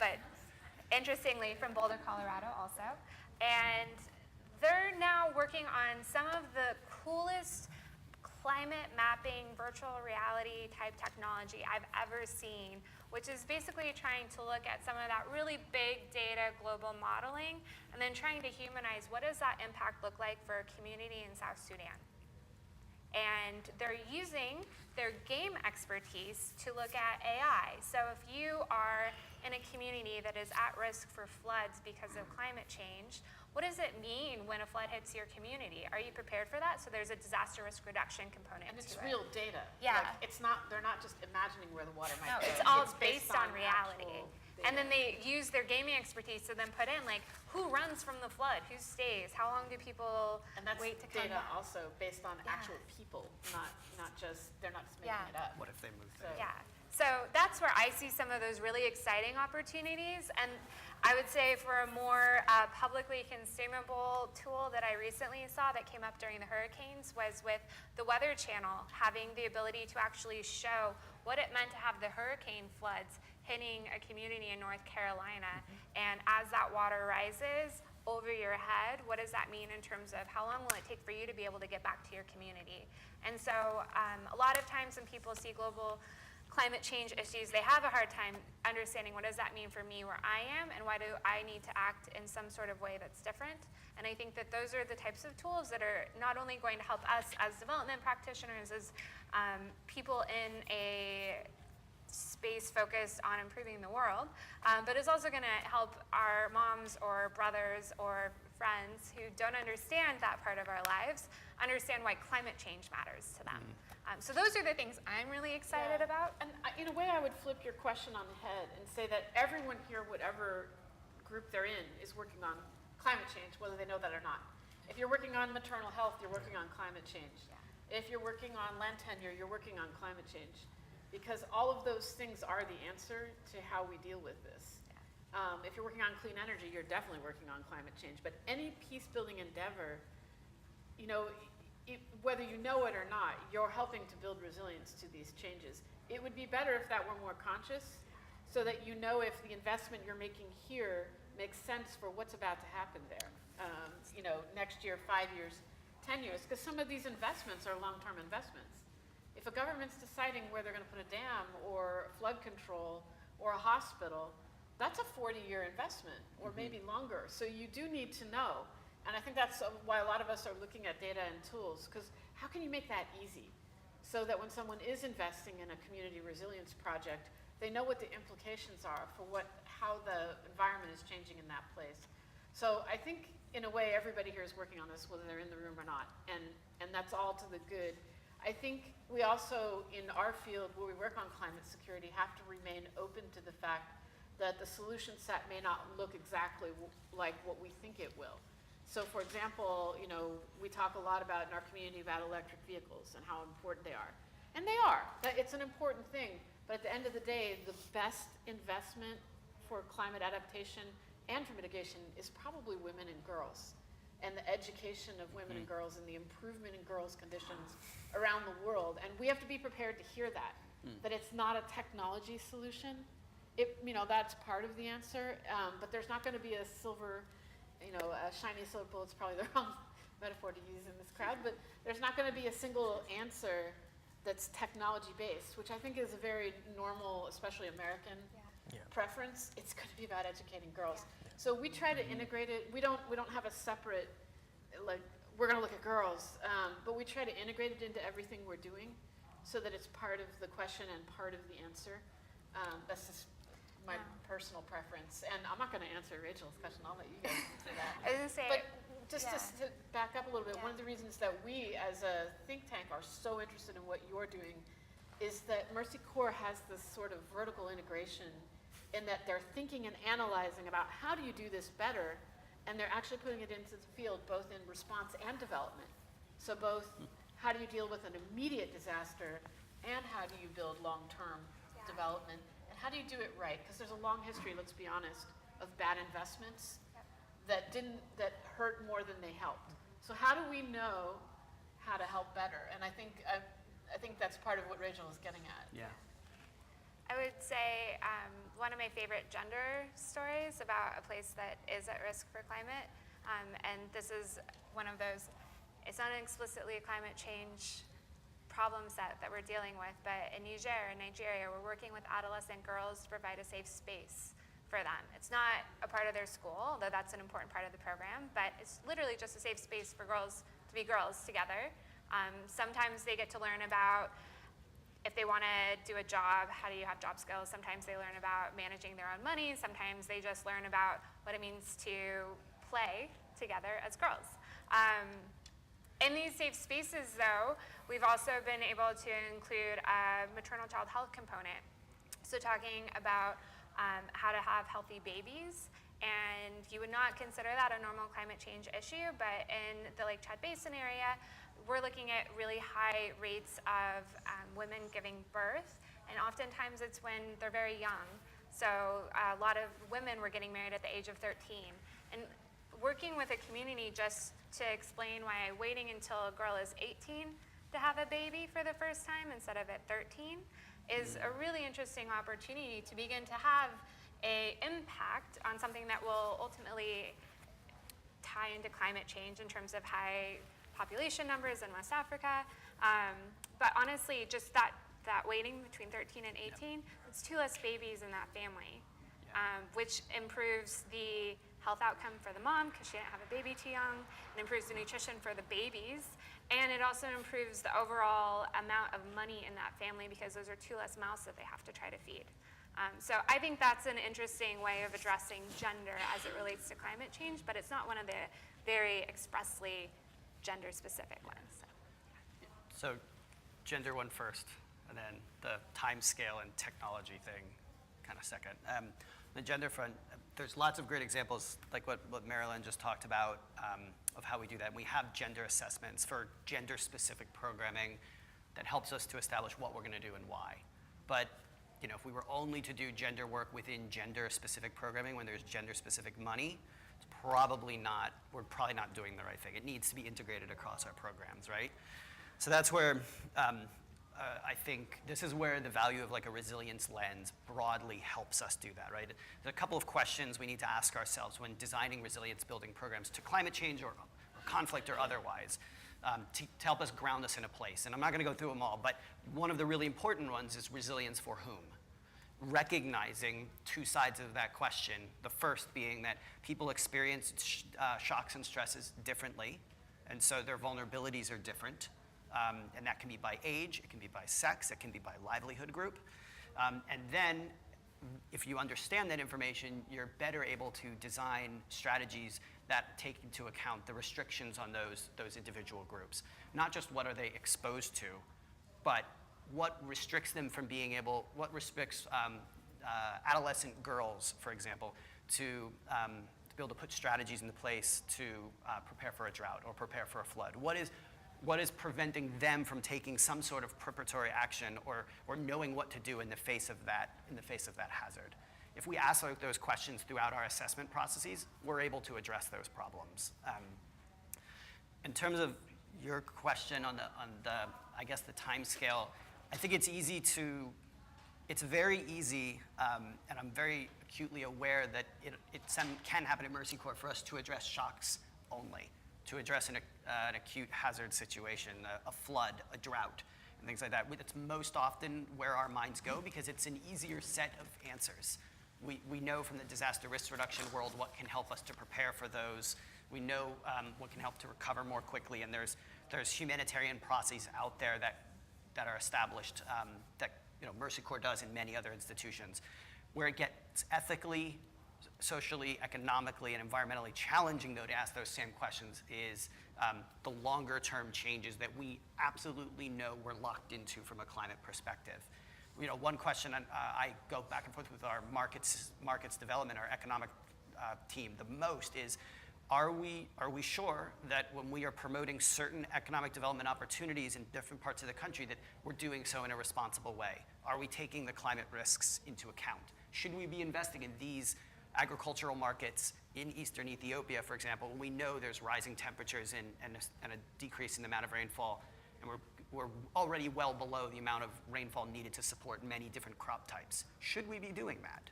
but interestingly from Boulder, Colorado also. And they're now working on some of the coolest climate mapping, virtual reality type technology I've ever seen, which is basically trying to look at some of that really big data global modeling and then trying to humanize what does that impact look like for a community in South Sudan. And they're using their game expertise to look at AI. So if you are in a community that is at risk for floods because of climate change, what does it mean when a flood hits your community? Are you prepared for that? So there's a disaster risk reduction component And it's to it. real data. Yeah. Like, it's not, they're not just imagining where the water might No, go. it's all based based on reality. actual And then data. they use their gaming expertise to then put in, like, who runs from the flood? Who stays? How long do people And that's wait to come data back? also based on Yeah. actual people, not just, they're not just making Yeah. it up. What if they move So- there? Yeah, so that's where I see some of those really exciting opportunities. And I would say for a more publicly consumable tool that I recently saw that came up during the hurricanes was with the Weather Channel having the ability to actually show what it meant to have the hurricane floods hitting a community in North Carolina. And as that water rises over your head, what does that mean in terms of how long will it take for you to be able to get back to your community? And so a lot of times when people see global climate change issues, they have a hard time understanding what does that mean for me where I am and why do I need to act in some sort of way that's different. And I think that those are the types of tools that are not only going to help us as development practitioners, as people in a space focused on improving the world, but is also going to help our moms or brothers or friends who don't understand that part of our lives understand why climate change matters to them. So those are the things I'm really excited Yeah. about. And in a way, I would flip your question on the head and say that everyone here, whatever group they're in, is working on climate change, whether they know that or not. If you're working on maternal health, you're working on climate change. If you're working on land tenure, you're working on climate change. Because all of those things are the answer to how we deal with this. If you're working on clean energy, you're definitely working on climate change. But any peace-building endeavor, you know, whether you know it or not, you're helping to build resilience to these changes. It would be better if that were more conscious, so that you know if the investment you're making here makes sense for what's about to happen there. You know, next year, 5 years, 10 years, because some of these investments are long-term investments. If a government's deciding where they're going to put a dam or flood control or a hospital, that's a 40-year investment or maybe longer. So you do need to know. And I think that's why a lot of us are looking at data and tools, because how can you make that easy so that when someone is investing in a community resilience project, they know what the implications are for how the environment is changing in that place. So I think, in a way, everybody here is working on this, whether they're in the room or not, and that's all to the good. I think we also, in our field, where we work on climate security, have to remain open to the fact that the solution set may not look exactly like what we think it will. So, for example, you know, we talk a lot about in our community about electric vehicles and how important they are. And they are. It's an important thing. But at the end of the day, the best investment for climate adaptation and for mitigation is probably women and girls, and the education of women and girls and the improvement in girls' conditions around the world. And we have to be prepared to hear that, that it's not a technology solution. You know, that's part of the answer, but there's not going to be a silver, you know, a shiny silver bullet's probably the wrong metaphor to use in this crowd, but there's not going to be a single answer that's technology-based, which I think is a very normal, especially American preference. It's going to be about educating girls. So we try to integrate it. We don't have a separate, like, we're going to look at girls, but we try to integrate it into everything we're doing so that it's part of the question and part of the answer. That's just my personal preference. And I'm not going to answer Rachel's question. I'll let you guys answer that. I was going to say, But just to back up a little bit, one of the reasons that we as a think tank are so interested in what you're doing is that Mercy Corps has this sort of vertical integration in that they're thinking and analyzing about how do you do this better, and they're actually putting it into the field both in response and development. So both how do you deal with an immediate disaster and how do you build long-term development, and how do you do it right? Because there's a long history, let's be honest, of bad investments that hurt more than they helped. So how do we know how to help better? And I think that's part of what Rachel is getting at. Yeah. I would say one of my favorite gender stories about a place that is at risk for climate, and this is one of those, it's not explicitly a climate change problem set that we're dealing with, but in Nigeria, we're working with adolescent girls to provide a safe space for them. It's not a part of their school, though that's an important part of the program, but it's literally just a safe space for girls to be girls together. Sometimes they get to learn about if they want to do a job, how do you have job skills? Sometimes they learn about managing their own money. Sometimes they just learn about what it means to play together as girls. In these safe spaces, though, we've also been able to include a maternal child health component. So talking about how to have healthy babies, and you would not consider that a normal climate change issue, but in the Lake Chad Basin area, we're looking at really high rates of women giving birth, and oftentimes it's when they're very young. So a lot of women were getting married at the age of 13. And working with a community just to explain why waiting until a girl is 18 to have a baby for the first time instead of at 13 is a really interesting opportunity to begin to have an impact on something that will ultimately tie into climate change in terms of high population numbers in West Africa. But honestly, just that waiting between 13 and 18, it's 2 less babies in that family, which improves the health outcome for the mom because she didn't have a baby too young. It improves the nutrition for the babies. And it also improves the overall amount of money in that family because those are 2 less mouths that they have to try to feed. So I think that's an interesting way of addressing gender as it relates to climate change, but it's not one of the very expressly gender-specific ones. So gender one first, and then the time scale and technology thing kind of second. The gender front, there's lots of great examples, like what Marilyn just talked about, of how we do that. And we have gender assessments for gender-specific programming that helps us to establish what we're going to do and why. But if we were only to do gender work within gender-specific programming when there's gender-specific money, we're probably not doing the right thing. It needs to be integrated across our programs, right? So that's where I think this is where the value of like a resilience lens broadly helps us do that, right? There's a couple of questions we need to ask ourselves when designing resilience building programs to climate change or conflict or otherwise, to help us ground us in a place. And I'm not going to go through them all, but one of the really important ones is resilience for whom? Recognizing 2 sides of that question. The first being that people experience shocks and stresses differently, and so their vulnerabilities are different. And that can be by age, it can be by sex, it can be by livelihood group. And then if you understand that information, you're better able to design strategies that take into account the restrictions on those individual groups. Not just what are they exposed to, but what restricts them from being able, what restricts adolescent girls, for example, to be able to put strategies into place to prepare for a drought or prepare for a flood. What is preventing them from taking some sort of preparatory action or knowing what to do in the face of that hazard? If we ask those questions throughout our assessment processes, we're able to address those problems. In terms of your question on the I guess the time scale, I think it's very easy, and I'm very acutely aware that it can happen at Mercy Corps for us to address shocks only, to address an acute hazard situation, a flood, a drought, and things like that. It's most often where our minds go because it's an easier set of answers. We know from the disaster risk reduction world what can help us to prepare for those. We know what can help to recover more quickly, and there's humanitarian processes out there that are established that Mercy Corps does in many other institutions. Where it gets ethically, socially, economically, and environmentally challenging, though, to ask those same questions is the longer-term changes that we absolutely know we're locked into from a climate perspective. One question I go back and forth with our markets development, our economic team, the most is, are we sure that when we are promoting certain economic development opportunities in different parts of the country that we're doing so in a responsible way? Are we taking the climate risks into account? Should we be investing in these agricultural markets in eastern Ethiopia, for example, when we know there's rising temperatures and a decrease in the amount of rainfall, and we're already well below the amount of rainfall needed to support many different crop types? Should we be doing that?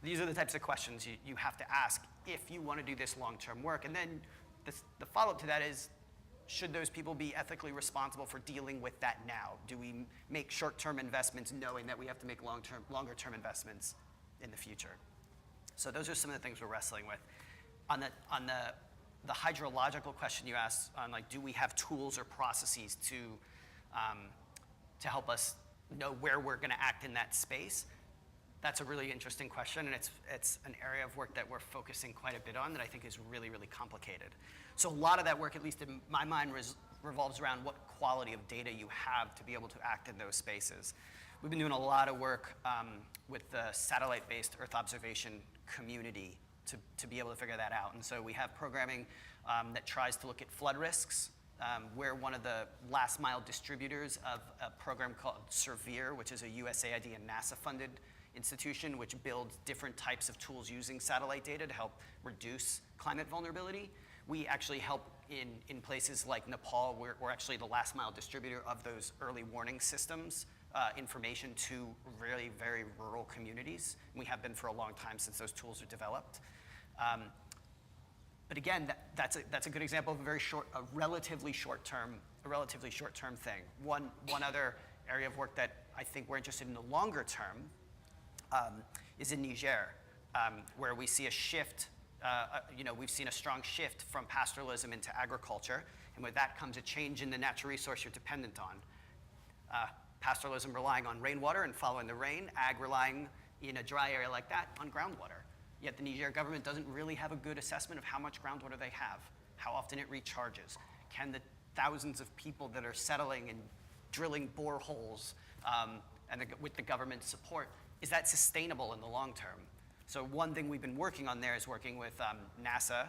These are the types of questions you have to ask if you want to do this long-term work. And then the follow-up to that is, should those people be ethically responsible for dealing with that now? Do we make short-term investments knowing that we have to make longer-term investments in the future? So those are some of the things we're wrestling with. On the the hydrological question you asked on like, do we have tools or processes to help us know where we're going to act in that space? That's a really interesting question, and it's an area of work that we're focusing quite a bit on that I think is really, really complicated. So a lot of that work, at least in my mind, revolves around what quality of data you have to be able to act in those spaces. We've been doing a lot of work with the satellite-based Earth observation community to be able to figure that out. And so we have programming that tries to look at flood risks. We're one of the last mile distributors of a program called Surveyor, which is a USAID and NASA-funded institution which builds different types of tools using satellite data to help reduce climate vulnerability. We actually help in places like Nepal. We're actually the last mile distributor of those early warning systems, information to really very rural communities. We have been for a long time since those tools are developed. But again, that's a good example of a relatively short-term thing. One other area of work that I think we're interested in the longer term is in Niger, where we see a shift. We've seen a strong shift from pastoralism into agriculture, and with that comes a change in the natural resource you're dependent on. Pastoralism relying on rainwater and following the rain, ag relying in a dry area like that on groundwater. Yet the Niger government doesn't really have a good assessment of how much groundwater they have, how often it recharges. Can the thousands of people that are settling and drilling boreholes with the government's support, is that sustainable in the long term? So one thing we've been working on there is working with NASA,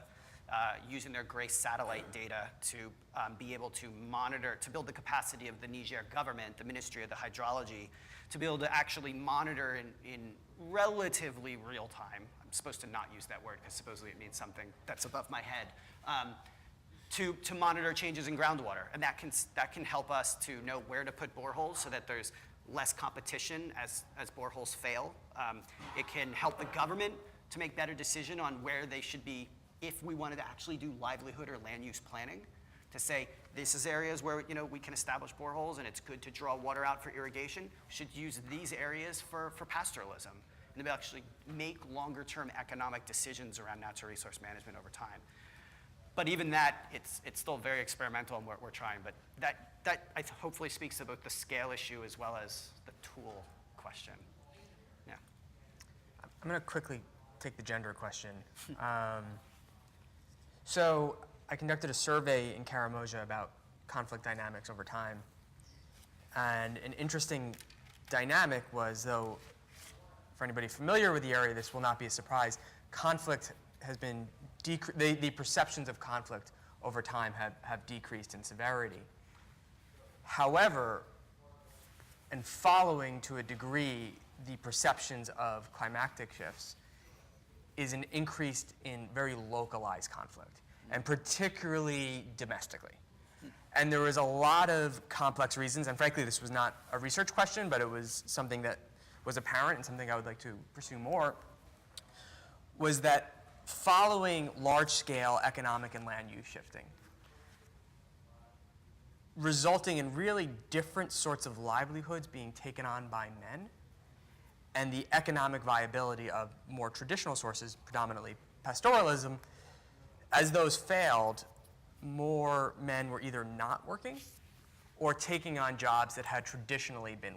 using their GRACE satellite data to be able to monitor, to build the capacity of the Niger government, the Ministry of the Hydrology, to be able to actually monitor in relatively real time. I'm supposed to not use that word because supposedly it means something that's above my head. To monitor changes in groundwater, and that can help us to know where to put boreholes so that there's less competition as boreholes fail. It can help the government to make better decision on where they should be if we wanted to actually do livelihood or land use planning, to say this is areas where we can establish boreholes and it's good to draw water out for irrigation. We should use these areas for pastoralism, and to actually make longer term economic decisions around natural resource management over time. But even that, it's still very experimental and we're trying, but that hopefully speaks to both the scale issue as well as the tool question. Yeah. I'm going to quickly take the gender question. So I conducted a survey in Karamoja about conflict dynamics over time. And an interesting dynamic was, though, for anybody familiar with the area, this will not be a surprise, conflict has been, the perceptions of conflict over time have decreased in severity. However, and following to a degree the perceptions of climactic shifts, is an increase in very localized conflict, and particularly domestically. And there was a lot of complex reasons, and frankly, this was not a research question, but it was something that was apparent and something I would like to pursue more, was that following large-scale economic and land use shifting, resulting in really different sorts of livelihoods being taken on by men, and the economic viability of more traditional sources, predominantly pastoralism, as those failed, more men were either not working or taking on jobs that had traditionally been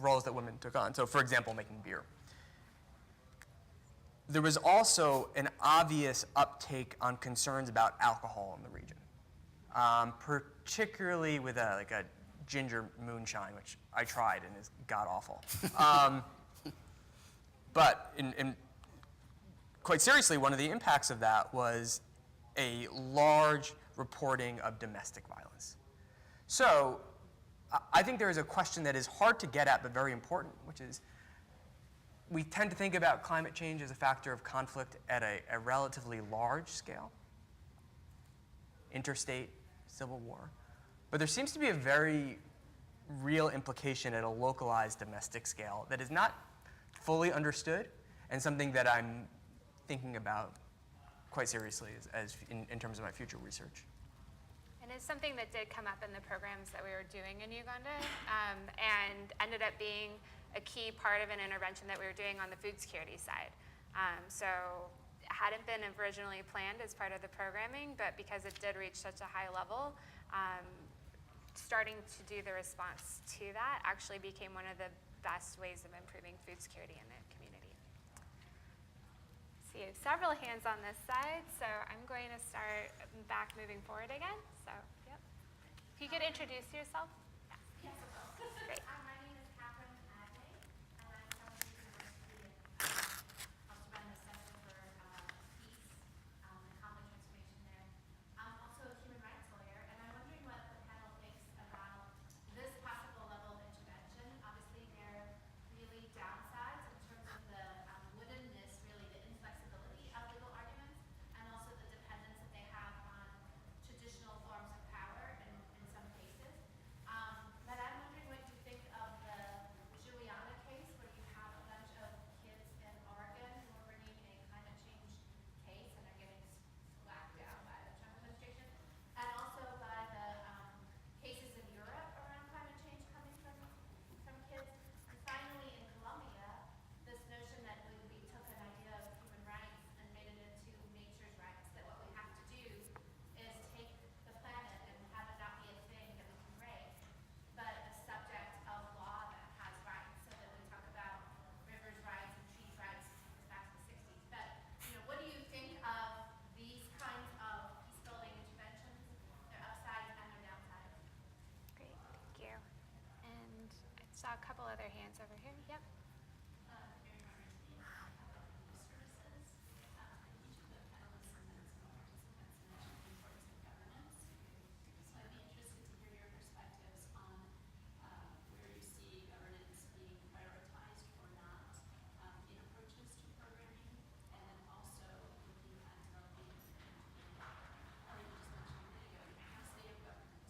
roles that women took on. So for example, making beer. There was also an obvious uptake on concerns about alcohol in the region, particularly with a ginger moonshine, which I tried and is god-awful. But in quite seriously, one of the impacts of that was a large reporting of domestic violence. So I think there is a question that is hard to get at but very important, which is we tend to think about climate change as a factor of conflict at a relatively large scale, interstate, civil war. But there seems to be a very real implication at a localized domestic scale that is not fully understood, and something that I'm thinking about quite seriously as in terms of my future research. And it's something that did come up in the programs that we were doing in Uganda, and ended up being a key part of an intervention that we were doing on the food security side. So hadn't been originally planned as part of the programming, but because it did reach such a high level, starting to do the response to that actually became one of the best ways of improving food security in the community. See several hands on this side, so I'm going to start back moving forward again. So, yep. If you could introduce yourself. Yes, of course. Great. My name is Catherine Adley, and I'm from the University of also run the Center for Peace and Conflict Transformation there. I'm also a human rights lawyer, and I'm wondering what the panel thinks about this possible level of intervention. Obviously, there are really downsides in terms of the woodenness, really the inflexibility of legal arguments, and also the dependence that they have on traditional forms of power in some cases. But I'm wondering what you think of the Juliana case, where you have a bunch of kids in Oregon who are bringing a climate change case and are getting whacked down by the Trump administration, and also by the cases in Europe around climate change coming from kids. And finally, in Colombia, this notion that we took an idea of human rights and made it into nature's rights, that what we have to do is take the planet and have it not be a thing that we can break, but a subject of law that has rights. So that we talk about rivers' rights and trees' rights back to the 60s. But what do you think of these kinds of peace-building interventions, their upsides and their downsides? Great, thank you. And I saw a couple other hands over here. Yep. So I'd be interested to hear your perspectives on where you see governance being prioritized or not in approaches to programming, and then also looking at developing, Ellie was just mentioning a minute ago, the capacity of government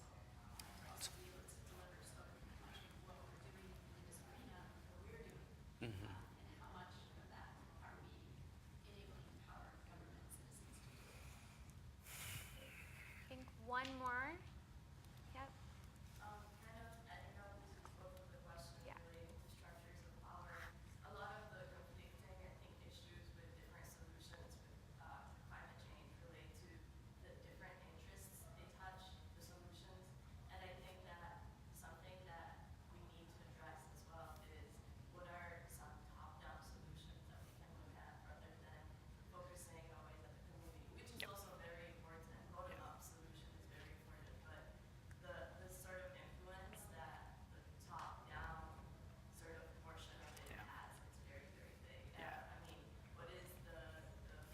to also be able to deliver so much of what we're doing in this arena, what we're doing, and how much of that are we enabling the power of government citizens to do? I think one more. Yep. Kind of, I don't know if this is both of the questions Yeah. relating to structures of power. A lot of the conflicting, I think, issues with different solutions with climate change relate to the different interests they touch, the solutions. And I think that something that we need to address as well is what are some top-down solutions that we can look at rather than focusing always at the community, which is also very important. Bottom-up solution is very important, but the sort of influence that the top-down sort of portion of it has is very, very big. I mean, what is the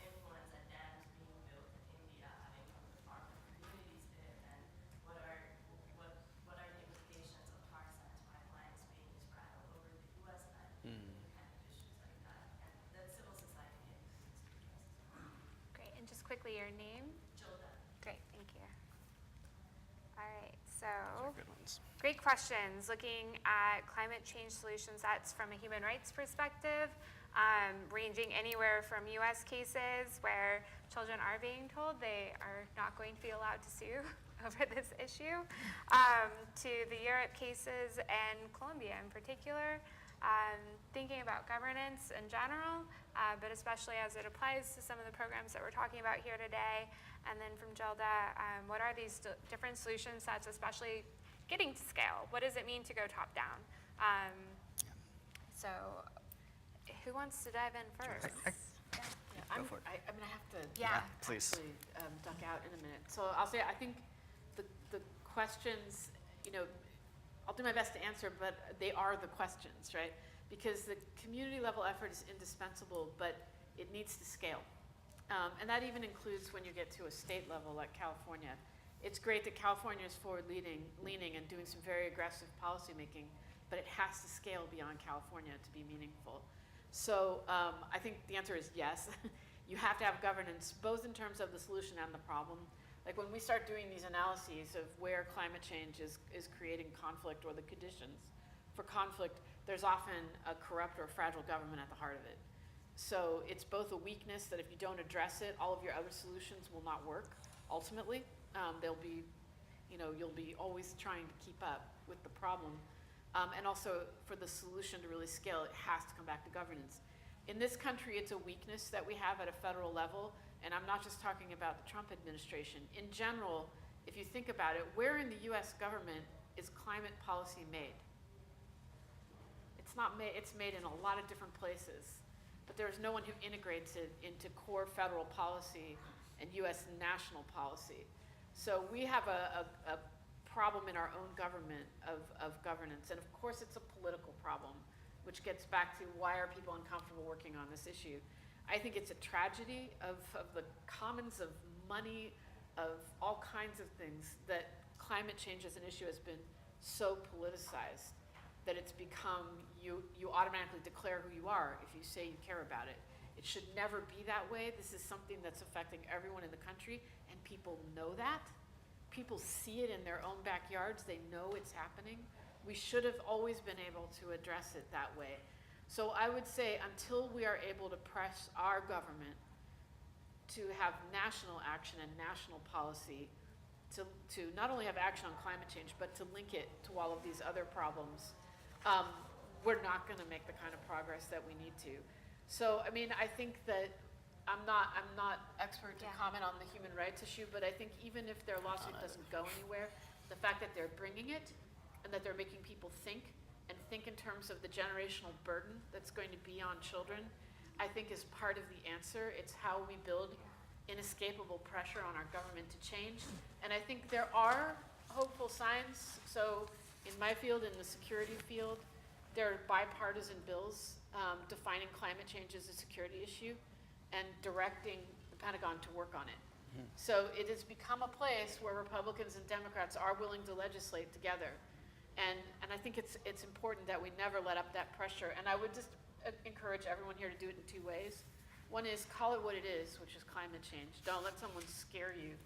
influence that dams being built in India having on the farmer communities there, and what are the implications of tar sands pipelines being spread all over the U.S. land, and kind of issues like that, and that civil society needs to address as well. Great. And just quickly, your name? Jilda. Great, thank you. All right, so Good ones. great questions. Looking at climate change solutions, that's from a human rights perspective, ranging anywhere from US cases where children are being told they are not going to be allowed to sue over this issue, to the Europe cases and Colombia in particular. Thinking about governance in general, but especially as it applies to some of the programs that we're talking about here today. And then from Jilda, what are these different solution sets, especially getting to scale? What does it mean to go top down? So who wants to dive in first? I'm for it. I'm going to have to Yeah. Please. actually duck out in a minute. So I'll say I think the questions, I'll do my best to answer, but they are the questions, right? Because the community level effort is indispensable, but it needs to scale. And that even includes when you get to a state level like California. It's great that California is leaning and doing some very aggressive policy making, but it has to scale beyond California to be meaningful. So I think the answer is yes. You have to have governance, both in terms of the solution and the problem. Like when we start doing these analyses of where climate change is creating conflict or the conditions for conflict, there's often a corrupt or fragile government at the heart of it. So it's both a weakness that if you don't address it, all of your other solutions will not work ultimately. They'll be, you'll be always trying to keep up with the problem. And also for the solution to really scale, it has to come back to governance. In this country, it's a weakness that we have at a federal level, and I'm not just talking about the Trump administration. In general, if you think about it, where in the US government is climate policy made? It's not made, it's made in a lot of different places, but there's no one who integrates it into core federal policy and US national policy. So we have a problem in our own government of governance, and of course it's a political problem, which gets back to why are people uncomfortable working on this issue. I think it's a tragedy of the commons of money, of all kinds of things, that climate change as an issue has been so politicized that it's become, you automatically declare who you are if you say you care about it. It should never be that way. This is something that's affecting everyone in the country, and people know that. People see it in their own backyards. They know it's happening. We should have always been able to address it that way. So I would say until we are able to press our government to have national action and national policy to not only have action on climate change, but to link it to all of these other problems, we're not going to make the kind of progress that we need to. So, I mean, I think that I'm not expert to comment on the human rights issue, but I think even if their lawsuit doesn't go anywhere, the fact that they're bringing it and that they're making people think in terms of the generational burden that's going to be on children, I think is part of the answer. It's how we build inescapable pressure on our government to change. And I think there are hopeful signs. So in my field, in the security field, there are bipartisan bills defining climate change as a security issue and directing the Pentagon to work on it. So it has become a place where Republicans and Democrats are willing to legislate together. And I think it's important that we never let up that pressure. And I would just encourage everyone here to do it in two ways. One is call it what it is, which is climate change. Don't let someone scare you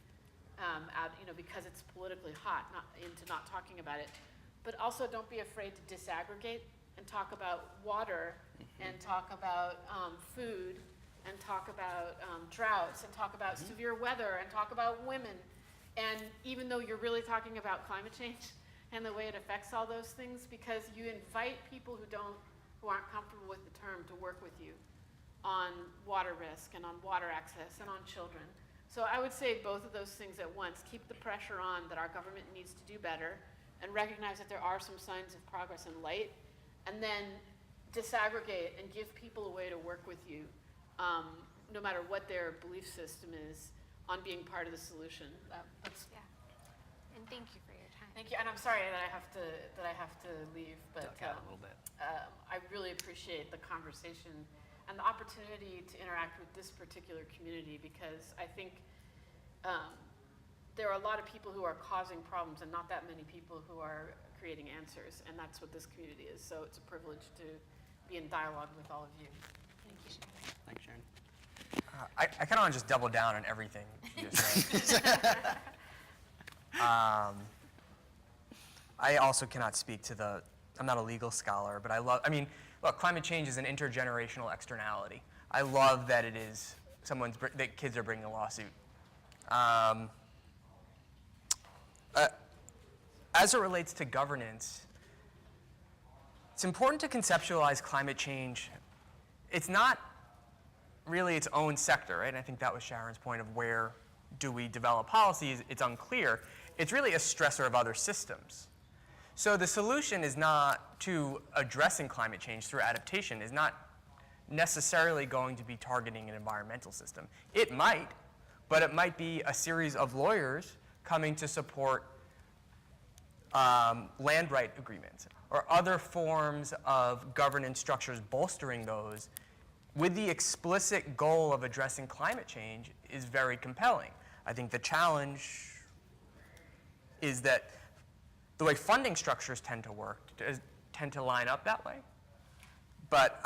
out, because it's politically hot, into not talking about it. But also don't be afraid to disaggregate and talk about water and talk about food and talk about droughts and talk about severe weather and talk about women. And even though you're really talking about climate change and the way it affects all those things, because you invite people who aren't comfortable with the term to work with you on water risk and on water access and on children. So I would say both of those things at once. Keep the pressure on that our government needs to do better and recognize that there are some signs of progress and light, and then disaggregate and give people a way to work with you, no matter what their belief system is, on being part of the solution. Yeah. And thank you for your time. Thank you, and I'm sorry that I have to leave, but Duck out a little bit. I really appreciate the conversation and the opportunity to interact with this particular community, because I think there are a lot of people who are causing problems and not that many people who are creating answers, and that's what this community is. So it's a privilege to be in dialogue with all of you. Thank you, Sharon. Thanks, Sharon. I kind of want to just double down on everything you just said. I also cannot speak to I'm not a legal scholar, but look, climate change is an intergenerational externality. I love that it is that kids are bringing a lawsuit. As it relates to governance, it's important to conceptualize climate change. It's not really its own sector, right? And I think that was Sharon's point of where do we develop policies. It's unclear. It's really a stressor of other systems. So the solution is not to addressing climate change through adaptation, is not necessarily going to be targeting an environmental system. It might, but it might be a series of lawyers coming to support land right agreements or other forms of governance structures bolstering those with the explicit goal of addressing climate change is very compelling. I think the challenge is that the way funding structures tend to line up that way. But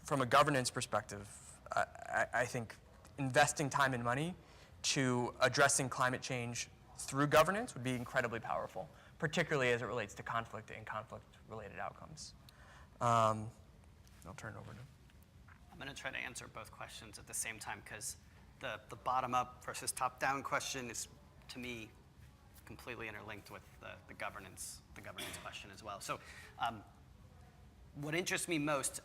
from a governance perspective, I think investing time and money to addressing climate change through governance would be incredibly powerful, particularly as it relates to conflict and conflict-related outcomes. I'll turn it over to. I'm going to try to answer both questions at the same time, because the bottom-up versus top-down question is, to me, completely interlinked with the governance question as well. So what interests me most,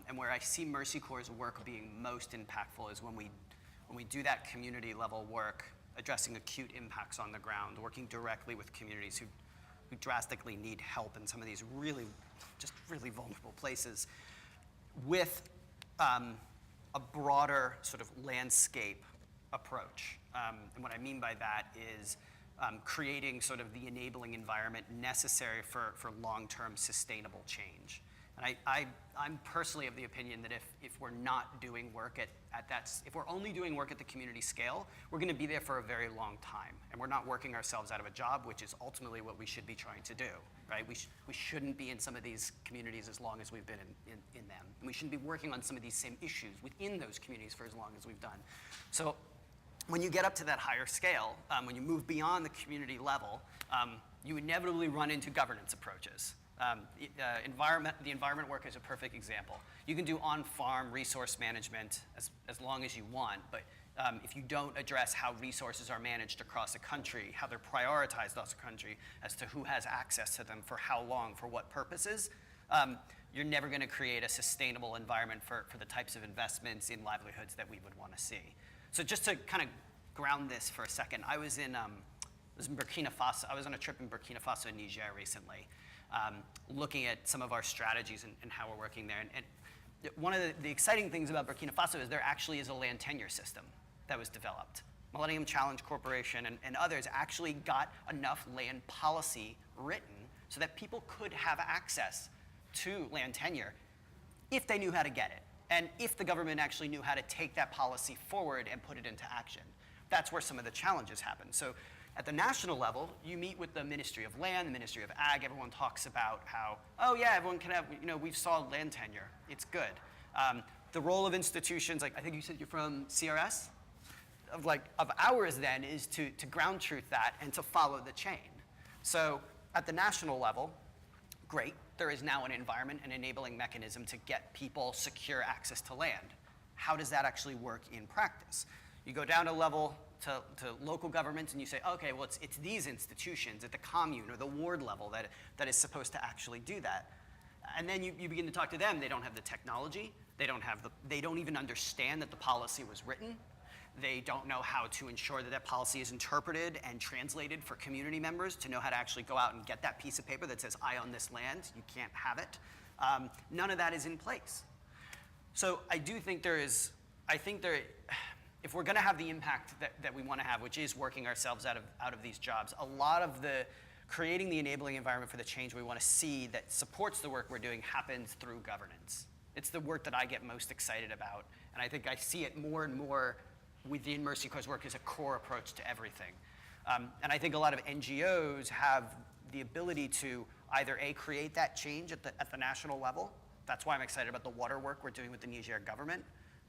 and where I see Mercy Corps' work being most impactful, is when we do that community level work, addressing acute impacts on the ground, working directly with communities who drastically need help in some of these really vulnerable places, with a broader sort of landscape approach. And what I mean by that is creating sort of the enabling environment necessary for long-term sustainable change. And I'm personally of the opinion that if we're not doing work at that, if we're only doing work at the community scale, we're going to be there for a very long time. And we're not working ourselves out of a job, which is ultimately what we should be trying to do, right? We shouldn't be in some of these communities as long as we've been in them. And we shouldn't be working on some of these same issues within those communities for as long as we've done. So when you get up to that higher scale, when you move beyond the community level, you inevitably run into governance approaches. The environment work is a perfect example. You can do on-farm resource management as long as you want, but if you don't address how resources are managed across a country, how they're prioritized across a country, as to who has access to them, for how long, for what purposes, you're never going to create a sustainable environment for the types of investments in livelihoods that we would want to see. So just to kind of ground this for a second, I was in Burkina Faso. I was on a trip in Burkina Faso and Niger recently, looking at some of our strategies and how we're working there. And one of the exciting things about Burkina Faso is there actually is a land tenure system that was developed. Millennium Challenge Corporation and others actually got enough land policy written so that people could have access to land tenure if they knew how to get it, and if the government actually knew how to take that policy forward and put it into action. That's where some of the challenges happen. So at the national level, you meet with the Ministry of Land, the Ministry of Ag. Everyone talks about how, oh yeah, everyone can have, we've solved land tenure. It's good. The role of institutions, like I think you said you're from CRS, of ours then is to ground truth that and to follow the chain. So at the national level, great, there is now an environment, an enabling mechanism to get people secure access to land. How does that actually work in practice? You go down a level to local governments and you say, okay, well, it's these institutions at the commune or the ward level that is supposed to actually do that. And then you begin to talk to them. They don't have the technology. They don't even understand that the policy was written. They don't know how to ensure that that policy is interpreted and translated for community members to know how to actually go out and get that piece of paper that says, I own this land, you can't have it. None of that is in place. So I do think if we're going to have the impact that we want to have, which is working ourselves out of these jobs, a lot of creating the enabling environment for the change we want to see that supports the work we're doing happens through governance. It's the work that I get most excited about, and I think I see it more and more within Mercy Corps' work as a core approach to everything. And I think a lot of NGOs have the ability to either create that change at the national level. That's why I'm excited about the water work we're doing with the Niger government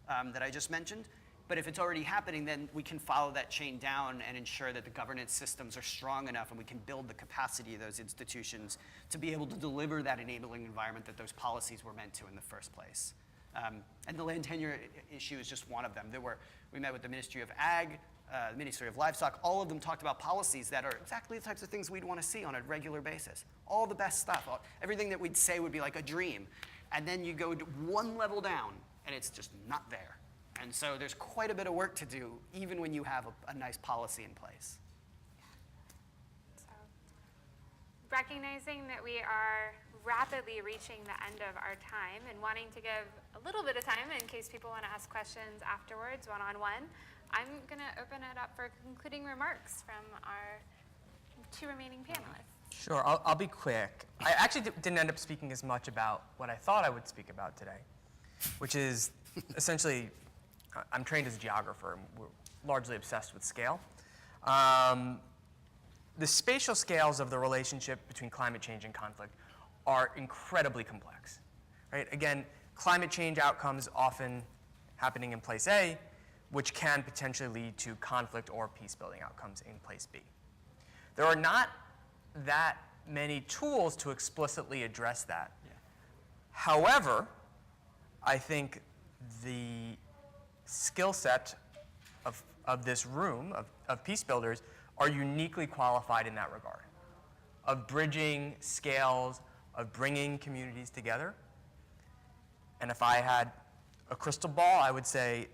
that I just mentioned. But if it's already happening, then we can follow that chain down and ensure that the governance systems are strong enough and we can build the capacity of those institutions to be able to deliver that enabling environment that those policies were meant to in the first place. And the land tenure issue is just one of them. We met with the Ministry of Ag, the Ministry of Livestock. All of them talked about policies that are exactly the types of things we'd want to see on a regular basis. All the best stuff, everything that we'd say would be like a dream. And then you go one level down and it's just not there. And so there's quite a bit of work to do, even when you have a nice policy in place. So, recognizing that we are rapidly reaching the end of our time and wanting to give a little bit of time in case people want to ask questions afterwards, one-on-one, I'm going to open it up for concluding remarks from our two remaining panelists. Sure, I'll be quick. I actually didn't end up speaking as much about what I thought I would speak about today, which is essentially, I'm trained as a geographer, and we're largely obsessed with scale. The spatial scales of the relationship between climate change and conflict are incredibly complex, right? Again, climate change outcomes often happening in place A, which can potentially lead to conflict or peace-building outcomes in place B. There are not that many tools to explicitly address that. Yeah. However, I think the skill set of this room, of peace builders, are uniquely qualified in that regard, of bridging scales, of bringing communities together. And if I had a crystal ball, I would say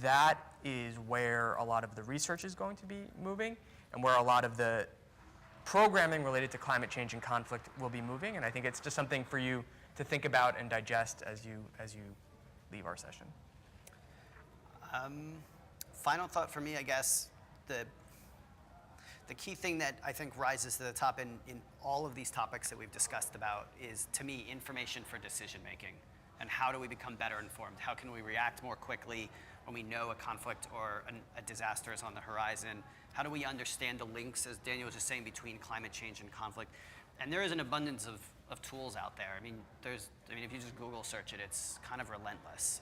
that is where a lot of the research is going to be moving and where a lot of the programming related to climate change and conflict will be moving. And I think it's just something for you to think about and digest as you leave our session. Final thought for me, I guess, the key thing that I think rises to the top in all of these topics that we've discussed about is, to me, information for decision making. And how do we become better informed? How can we react more quickly when we know a conflict or a disaster is on the horizon? How do we understand the links, as Daniel was just saying, between climate change and conflict? And there is an abundance of tools out there. I mean, if you just Google search it, it's kind of relentless.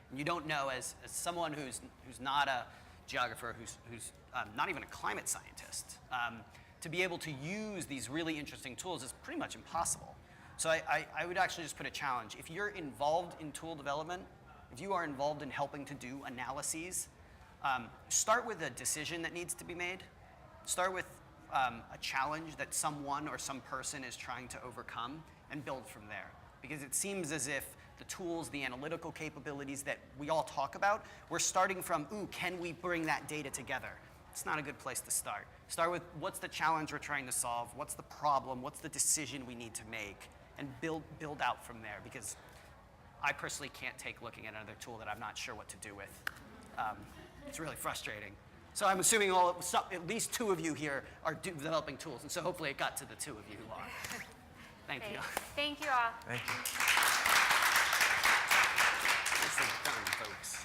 And you don't know, as someone who's not a geographer, who's not even a climate scientist, to be able to use these really interesting tools is pretty much impossible. So I would actually just put a challenge. If you're involved in tool development, if you are involved in helping to do analyses, start with a decision that needs to be made. Start with a challenge that someone or some person is trying to overcome, and build from there. Because it seems as if the tools, the analytical capabilities that we all talk about, we're starting from, ooh, can we bring that data together? It's not a good place to start. Start with, what's the challenge we're trying to solve? What's the problem? What's the decision we need to make? And build out from there, because I personally can't take looking at another tool that I'm not sure what to do with. It's really frustrating. So I'm assuming at least 2 of you here are developing tools, and so hopefully it got to the 2 of you who are. Thank you. Thank you all. Thank you. Nicely done, folks.